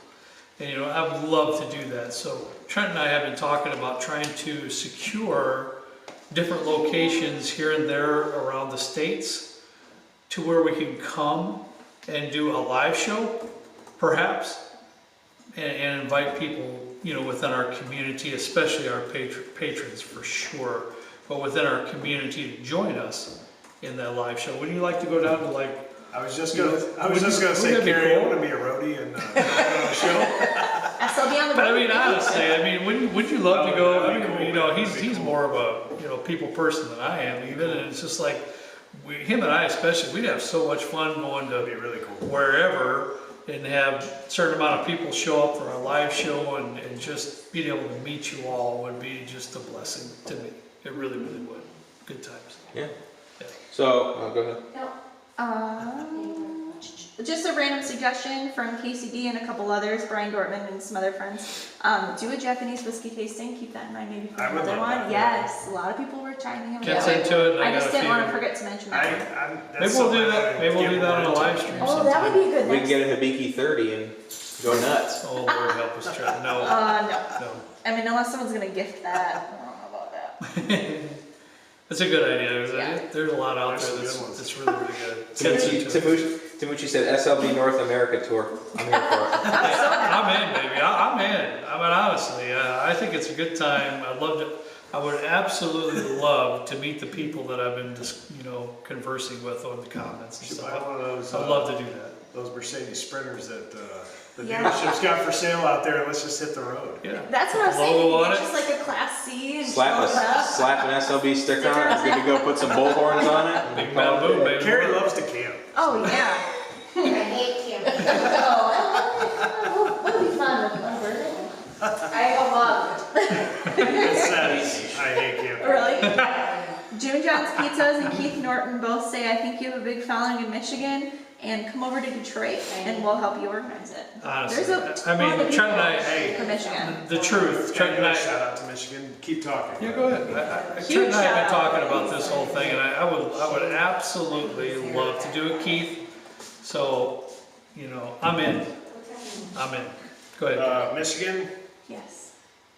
And I would love to do that. So Trent and I have been talking about trying to secure different locations here and there around the states to where we can come and do a live show, perhaps, and invite people, within our community, especially our patrons for sure, but within our community to join us in that live show. Would you like to go down to I was just You gonna, know, I was wouldn't- just gonna say, wouldn't that be Carrie, I cool? wanna be a roadie and on the show. SLB on the But I road. mean, honestly, would you love to go? I That'd be mean, cool. That'd be he's cool. more of a, people person than I am even, and it's just like, him and I especially, we'd have so much fun going That'd be to really cool. wherever and have a certain amount of people show up for a live show and just being able to meet you all would be just a blessing to me. It really, really would. Good times. Yeah. Yeah. So, go ahead. Just a random suggestion from KCB and a couple others, Brian Dortmund and some other friends. Do a Japanese whiskey tasting. Keep that in mind, maybe for I would another love one. that. Yes, a lot of people were chiming in. Gets with that. into it, and I I got just a didn't want to few. forget to mention I, that. I'm, Maybe that's we'll do something that. I Maybe we'll get do that on a more live into. stream Oh, sometime. that would be good. We can get a Hibiki 30 and go nuts. Oh Lord, help us, Trent. No, No. no. I mean, unless someone's gonna gift that. I don't know about that. It's a good idea. Yeah. There's a lot out There's there some good that's ones. really, really good. Gets into it. Timucci said SLB North America tour. I'm here for it. I'm in, baby. I'm in. I mean, honestly, I think it's a good time. I would absolutely love to meet the people that I've been just, conversing with on the comments and Should buy stuff. one of those, I'd love to do that. those Mercedes Sprinters that the Yeah. dealership's got for sale out there. Let's just hit the road. Yeah. That's what I was Logo saying. on It's it. just like a Class C and Slap show it up. an SLB sticker on it. It's good to go. Put some bullhorns on it. and Big call it bamboo, good. baby. Carrie loves to camp. Oh yeah. I hate camp. Oh, that'll be fun with one bird. I have a mug. It says, I hate camp. Really? June John's Pizzas and Keith Norton both say, I think you have a big following in Michigan, and come over to Detroit and we'll help you organize it. Honestly, There's a I mean, ton of Trent and I, people Hey. for Michigan. the truth, Can I Trent give and a I, shout out to Michigan? Keep talking. yeah, go ahead. Trent Huge and I have been shout talking out. about this whole thing, and I would absolutely love to do it, Keith. So, I'm in. I'm in. Go ahead. Michigan, Yes.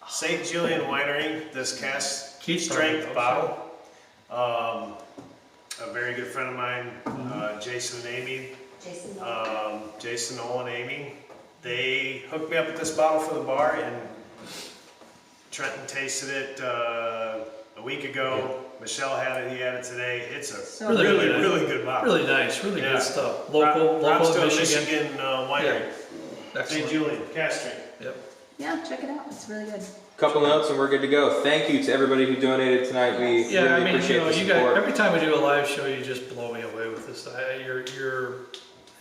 St. Julian Winery, this cast Keith strength started, bottle. A very good friend of mine, Jason and Amy, Jason, Noel, and Amy. They hooked me up with this bottle for the bar, and Trenton tasted it a week ago. Michelle had it, he had it today. It's a really good bottle. Really nice, really Yeah. good stuff. Local Props to a Michigan. winery. St. Excellent. Julian, Cass Street. Yep. Yeah, check it out. It's really good. Couple notes and we're good to go. Thank you to everybody who donated tonight. We Yeah, really I mean, you appreciate know, the you support. guys, every time we do a live show, you just blow me away with this.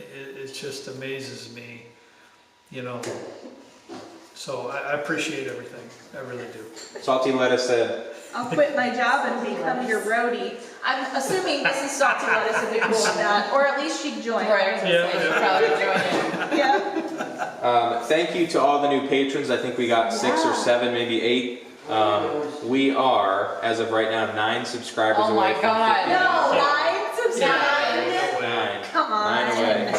It just amazes me, you know. So I appreciate everything. I really do. Salty Lettuce said, I'll quit my job and become your roadie. I'm assuming Mrs. Salty Lettuce would be cool with that, or at least she'd join. Right, I was gonna say, she'd probably join in. Yeah. thank you to all the new patrons. I think we got 6 or 7, maybe 8. We are, as of right now, 9 subscribers Oh away my from God. 50. No, 9 subscribers. 9. Come on. 9 away.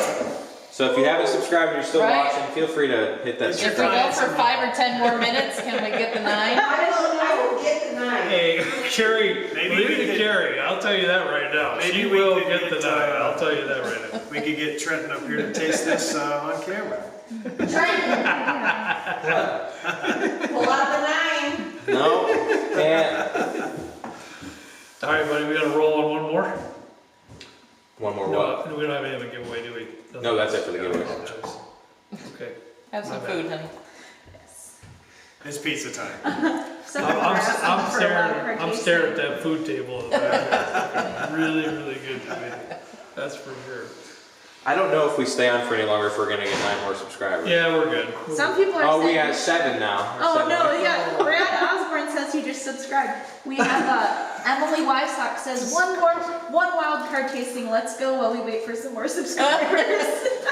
So if you haven't subscribed and you're still Right. watching, feel free to hit that If we subscribe. go for 5 or 10 more minutes, can we get the 9? I will get the 9. Hey, Carrie, Maybe leave we it to could- Carrie. I'll tell you that right now. Maybe She we will could get the get, 9. I'll tell you that right now. We could get Trenton up here to taste this on camera. Trenton. Pull out the 9. No? And All right, buddy, we gotta roll on one more? one more what? No, we don't have any other giveaway, do we? No, that's it for the giveaway. Okay. Have some My bad. food, honey. It's pizza time. Some people are asking for a wild card I'm tasting. staring at that food table. in the back. Really, really good to me. That's for sure. I don't know if we stay on for any longer if we're gonna get 9 more subscribers. Yeah, we're good. Some people are Oh, saying. we have 7 now. Or Oh 7 no, left. yeah. Brad Osborne says he just subscribed. We have Emily Weisstock says one wild card tasting. Let's go while we wait for some more subscribers.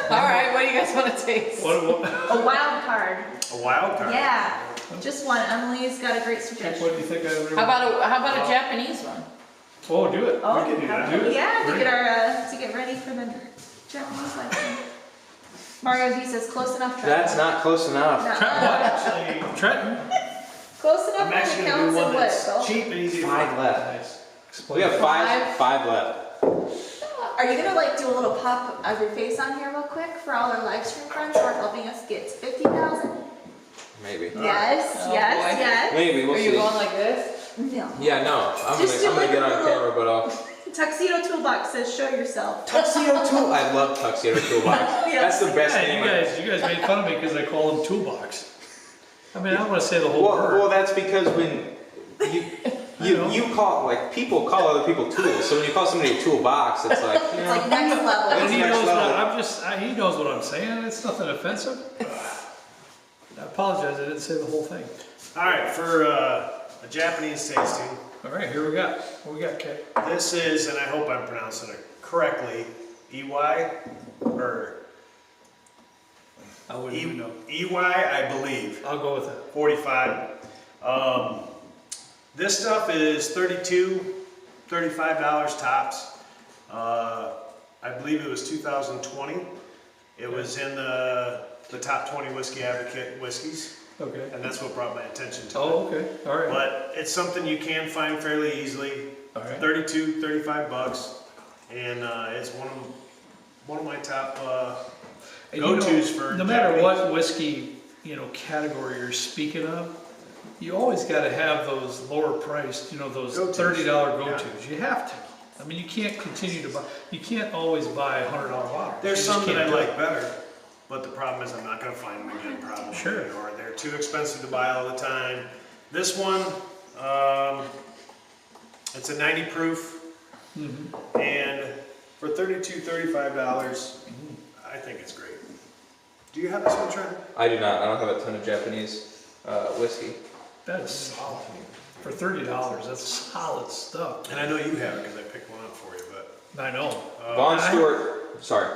All right, what do you guys want to taste? What, A wild card. A wild card. Yeah, just one. Emily's got a great what do suggestion. you think I would? How about a Japanese one? Oh, do it. Oh, We can do that. Do it. yeah, to Great. get our to get ready for the Japanese life. Mario V says close enough. That's not close enough. Trenton, what? Trenton? Close enough I'm for actually the gonna do counts one and what? that's Bill? cheap and easy to 5 make. left. Nice. We have Five? 5 left. Are you gonna like do a little pop of your face on here real quick for all our live stream friends who are helping us get to 50,000? Maybe. Yes, Oh, yes, boy. yes. Maybe, we'll Are you see. going like this? No. Yeah, no. I'm Just do gonna like get a on little- camera, but I'll... Tuxedo Toolbox says show yourself. Tuxedo Tool. I love Tuxedo Toolbox. That's the best Yeah, name. you guys made fun of me because I call them toolbox. I mean, I don't want to say the whole Well, word. that's because when you call, like, people call other people tools. So when you call somebody a toolbox, it's like, you It's know, like next But level. he next knows what level. he knows what I'm saying. It's nothing offensive. I apologize. I didn't say the whole thing. All right, for a Japanese tasting, All right, here we got. What we got, Kay? this is, and I hope I'm pronouncing it correctly, EY, or I wouldn't even know. EY, I believe. I'll go with that. 45. This stuff is $32, $35 tops. I believe it was 2020. It was in the top 20 whiskey advocate whiskeys, Okay. and that's what brought my attention to it. Oh, okay. All right. But it's something you can find fairly easily. All right. 32, 35 bucks, and it's one of my top And you know, go-tos for no matter Japanese. what whiskey category you're speaking of, you always got to have those lower priced, those Go-tos. $30 go-tos. You have to. I mean, you can't continue to buy. You can't always buy a $100 bottle. There's You just some that I can't do like it. better, but the problem is I'm not going to find them again probably. Sure. Or they're too expensive to buy all the time. This one, it's a 90 proof, and for $32, $35, I think it's great. Do you have this one, Trent? I do not. I don't have a ton of Japanese whiskey. That is solid. For $30, that's solid stuff. And I know you have it because I picked one up for you, but I know. Vaughn I- Stewart, sorry.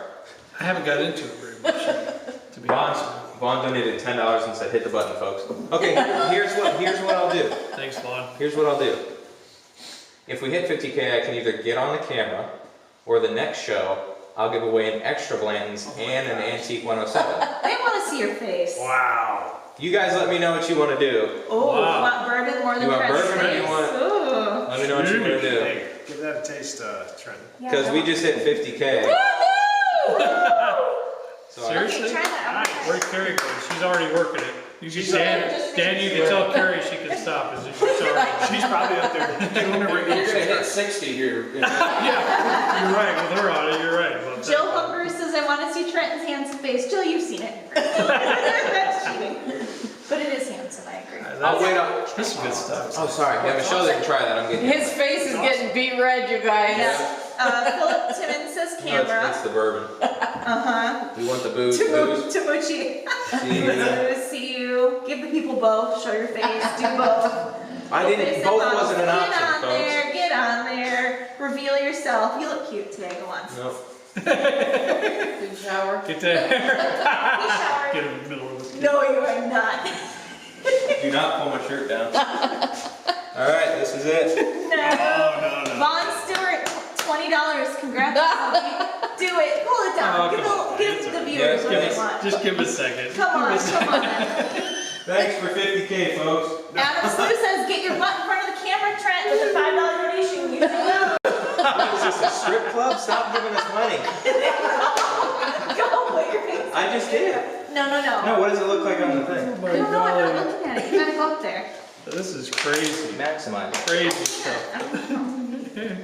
I haven't got into it very much, to be honest. Vaughn donated $10 and said, hit the button, folks. Okay, here's what I'll do. Thanks, Vaughn. Here's what I'll do. If we hit 50K, I can either get on the camera, or the next show, I'll give away an extra Blanton's and an Antique 107. They want to see your face. wow. You guys let me know what you want to do. Oh, Wow. you want bourbon more than You want French bourbon or you face? want- Ooh. Let me know what you want to do. Hey, give that a taste, Trent. Yeah, Because we don't- just hit 50K. Woohoo! So Seriously? Okay, try that. Where'd Carrie go? She's already working it. You can She's Dan, you can tell Carrie she can stop. She's already. She's probably up there doing her You're regular gonna hit stuff. 60 here. Yeah, you're right. With her on it, you're right. About that. Jill Humber says, I want to see Trenton's handsome face. Jill, you've seen it. That's cheating. But it is handsome, I agree. I'll wait on. This is good stuff. Oh, sorry. Yeah, Michelle didn't try that. I'm getting. His face is getting beat red, you guys. Yeah. Philip Timmons says No, camera. that's the bourbon. Uh-huh. We want the booze. Tamuchi. See, Booze, see you. Give the people both. Show your face. Do both. I Okay, didn't. so Both Mom, wasn't an option, Get on folks. there. Get on there. Reveal yourself. You look cute today. Go on. No. Good shower. Get that hair. He showered. Get in the middle of it. No, you are not. Do not pull my shirt down. All right, this is it. No. No. Vaughn Stewart, $20. Congrats. Bobby. Do it. Pull it down. Oh, give come on. give It's the okay. viewers what they want. Just give it a second. Come on, come on. Thanks for 50K, folks. Adam Slew says, get your butt in front of the camera, Trent, with a $5 donation. You know. What is this, a strip club? Stop giving us money. Go put your face. I just did. No. No, what does it look like on the thing? Oh my I don't know. I'm not God. looking at it. You gotta go up there. This is crazy. Maximize. Crazy stuff. I don't know.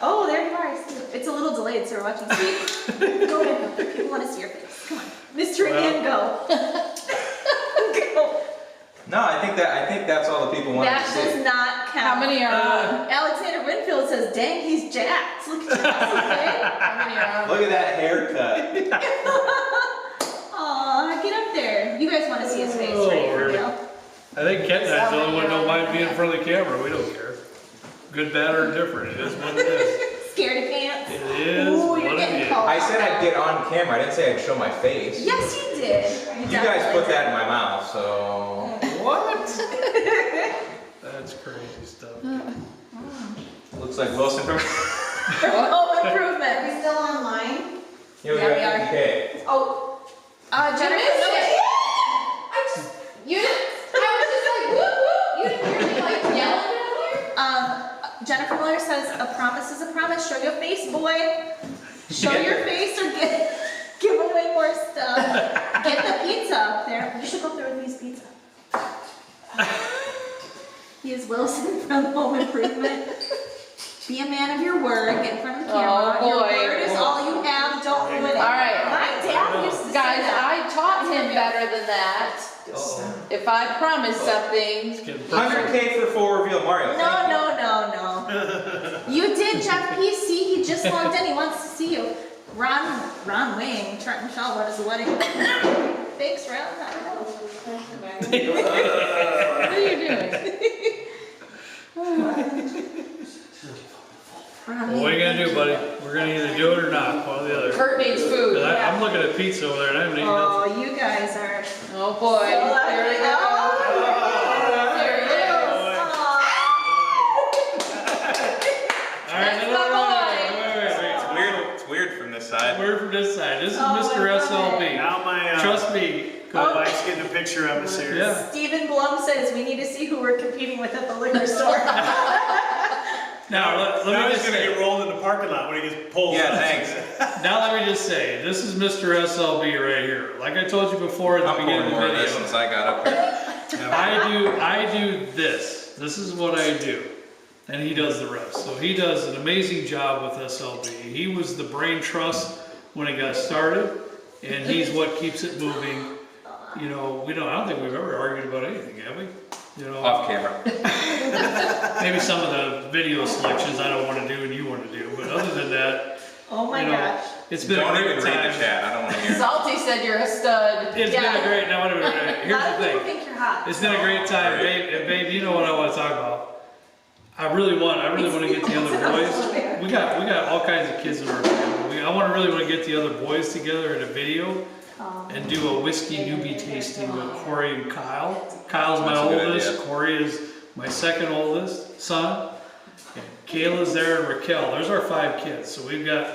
Oh, there you are. I see it. It's a little delayed, so we're watching. See? Go ahead up there. People want to see your face. Come on. Mystery Man, go. Go. No, I think that's all the people want That to does see. not count. How many are on? Alexander Winfield says, dang, he's jacked. Look at that. How many are on? Look at that haircut. Aw, get up there. You guys want to see his face, Oh, right? For Lord. real? I think Ken and I the only one who don't mind being in front of the camera. We don't care. Good, bad, or indifferent. It is what it is. Scaredy pants. It is Ooh, what you're it getting is. called. I said I'd get on camera. I didn't say I'd show my face. Yes, you did. You guys put that in my mouth, so. What? That's crazy stuff. Looks like Wilson from. Home Are improvement. we still online? Yeah, we Yeah, we got are. 50K. Oh, Jennifer missed Miller. it. I was just like, whoop, whoop. You didn't hear me like yelling down here? Jennifer Miller says, a promise is a promise. Show your face, boy. Show your face or give away more stuff. Get the pizza up there. You should go up there with Me's Pizza. He is Wilson from Home Improvement. Be a man of your word. Get in front of the camera. Oh, Your boy. word is all you have. Don't ruin it. All right. My dad used to say Guys, that. I taught him better than that. If I promise something, It's getting personal. 100K for full reveal Mario. No. Thank you. You did, Jeff PC. He just logged in. He wants to see you. Ron Wayne, Trent Michelle, what is the wedding? Thanks, Ron. I don't know. what are you doing? Ron Well, what are you gonna do, buddy? We're gonna either do it or not, one or the other. Kurt needs 'Cause food. I'm looking at pizza over there and I haven't eaten nothing. Oh, you guys are. Oh boy, here we go. Here it is. All right, That's no, not wait. It's weird from this side. We're from this side. This is Oh, Mr. my SLB. Now my Trust me. my wife's getting a picture of us here. Yeah. Stephen Blum says we need to see who we're competing with at the liquor store. Now, let Now me he's just gonna say, get rolled in the parking lot when he gets pulled. Yeah, thanks. now let me just say, this is Mr. SLB right here. Like I told you before at the I'm beginning pouring of more the of this video. since I got up here. I do this. This is what I do. And he does the rest. So he does an amazing job with SLB. He was the brain trust when it got started, and he's what keeps it moving. You know, I don't think we've ever argued about anything, have we? You know, Off camera. maybe some of the video selections I don't want to do and you want to do, but other than that, Oh my you know, gosh. it's been Don't a even great read time. the chat. I don't want to hear it. Salty said you're a stud. It's been a great. Now, here's A lot the of people thing. think you're hot. It's been a great time, babe. And babe, you know what I want to talk about. I really want to get the other boys. We got all kinds of kids in our family. I really want to get the other boys together in a video and do a whiskey newbie tasting with Corey and Kyle. Kyle's my That's a good oldest. idea. Corey is my second oldest son. And Kayla's there and Raquel. There's our 5 kids. So we got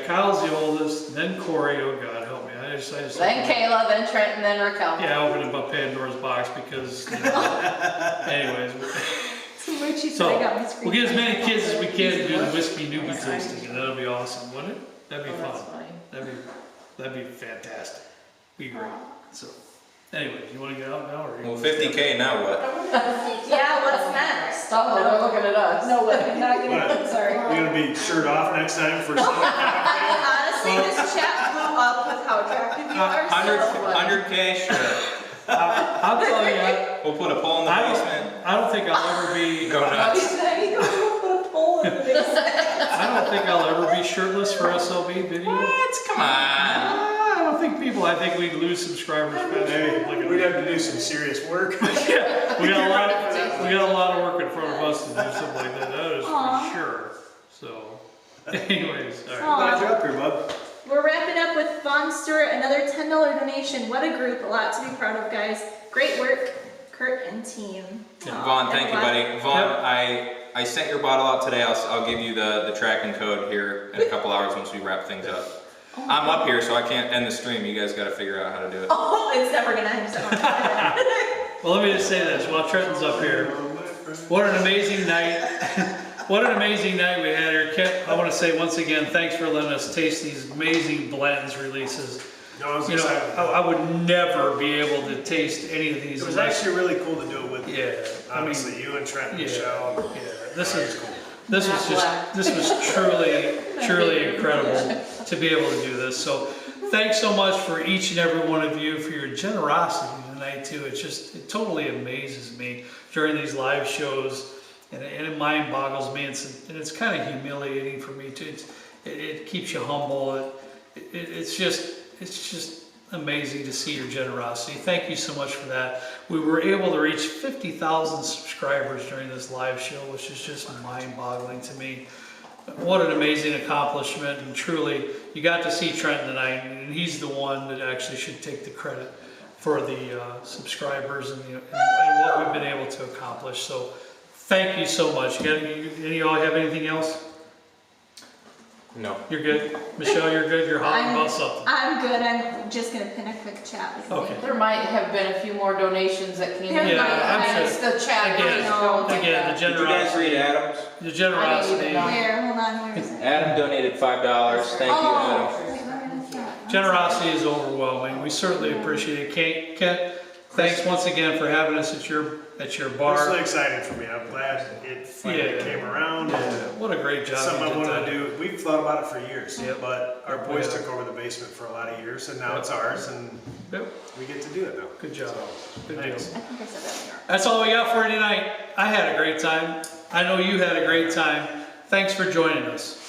Kyle's the oldest, then Corey. Oh God, help me. I just Then Kayla, then Trent, and then Raquel. yeah, I opened up Pandora's box because, you know, anyways. Tamuchi said So, I got my screen. we'll get as many kids as we can to do the whiskey newbie tasting, and that'll be awesome, wouldn't it? That'd be Oh, fun. that's funny. That'd be fantastic. Be great. So, anyway, you want to get out now or? Well, 50K, now what? Yeah, what's next? Stop, they're looking at us. No, I'm not gonna, sorry. You're gonna be shirt off next time for some. Honestly, this chat blew up with how attractive you are. 100K, sure. I'll tell you, We'll put a pole in the basement. I don't think I'll ever be. Go nuts. Put a pole in the basement. I don't think I'll ever be shirtless for SLB video. What? Come on. I don't think people. I think we'd lose subscribers fast. Hey, we'd have to do some serious work. Yeah, we got a lot of work in front of us to do something like that. That is for sure. So, anyways, all right. Glad you're up here, bud. We're wrapping up with Vaughn Stewart, another $10 donation. What a group, a lot to be proud of, guys. Great work, Kurt and team. Vaughn, thank you, buddy. Vaughn, I sent your bottle out today. I'll give you the tracking code here in a couple hours once we wrap things up. I'm up here, so I can't end the stream. You guys got to figure out how to do it. Oh, it's never gonna end. Well, let me just say this while Trenton's up here. What an amazing night. What an amazing night we had here. Kent, I want to say once again, thanks for letting us taste these amazing Blanton's releases. No, I was You know, excited. I would never be able to taste any of these. It was actually really cool to do it with you. Yeah, I mean, Honestly, you and Trent and yeah, Michelle. yeah, this That is was cool. this was just this was truly incredible to be able to do this. So thanks so much for each and every one of you for your generosity tonight too. It totally amazes me during these live shows, and it mind boggles me. It's kind of humiliating for me too. It keeps you humble. It's just amazing to see your generosity. Thank you so much for that. We were able to reach 50,000 subscribers during this live show, which is just mind-boggling to me. What an amazing accomplishment, and truly, you got to see Trent tonight, and he's the one that actually should take the credit for the subscribers and what we've been able to accomplish. So thank you so much. Any of y'all have anything else? No. You're good? Michelle, you're good? You're hot about something? I'm good. I'm just gonna pin a quick chat with Okay. you. There might have been a few more donations that came in. Yeah, I'm and sure. it's the chat. Again, don't think Again, the that. Did you guys generosity. read Adam's? The generosity. Where? Hold on. Where is it? Adam donated $5. Thank you, Adam. Wait, where is that? Generosity is overwhelming. We certainly appreciate it. Kent, thanks once again for having us at your It's bar. really exciting for me. I'm glad it finally Yeah. came around. Yeah, what a great job Something I you did wanted to tonight. do. We've thought about it for years, Yep. but our boys Yeah. took over the basement for a lot of years, and now Yep. it's ours, and Yep, we get to do it now. good job. So, Good deal. thanks. I think I said that wrong. That's all we got for tonight. I had a great time. I know you had a great time. Thanks for joining us.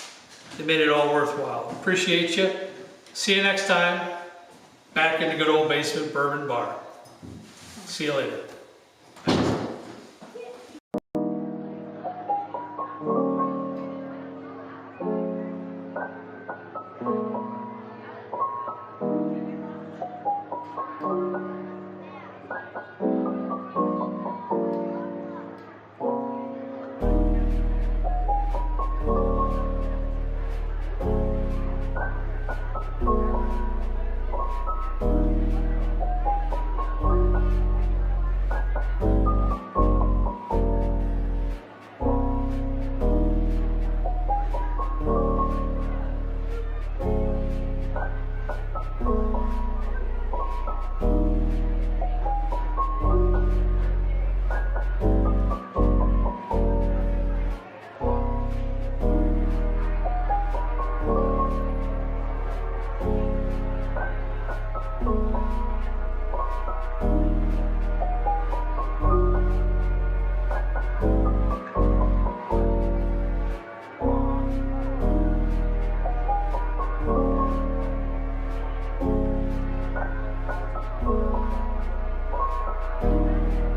It made it all worthwhile. Appreciate you. See you next time. Back in the good old basement bourbon bar. See you later. Thank you.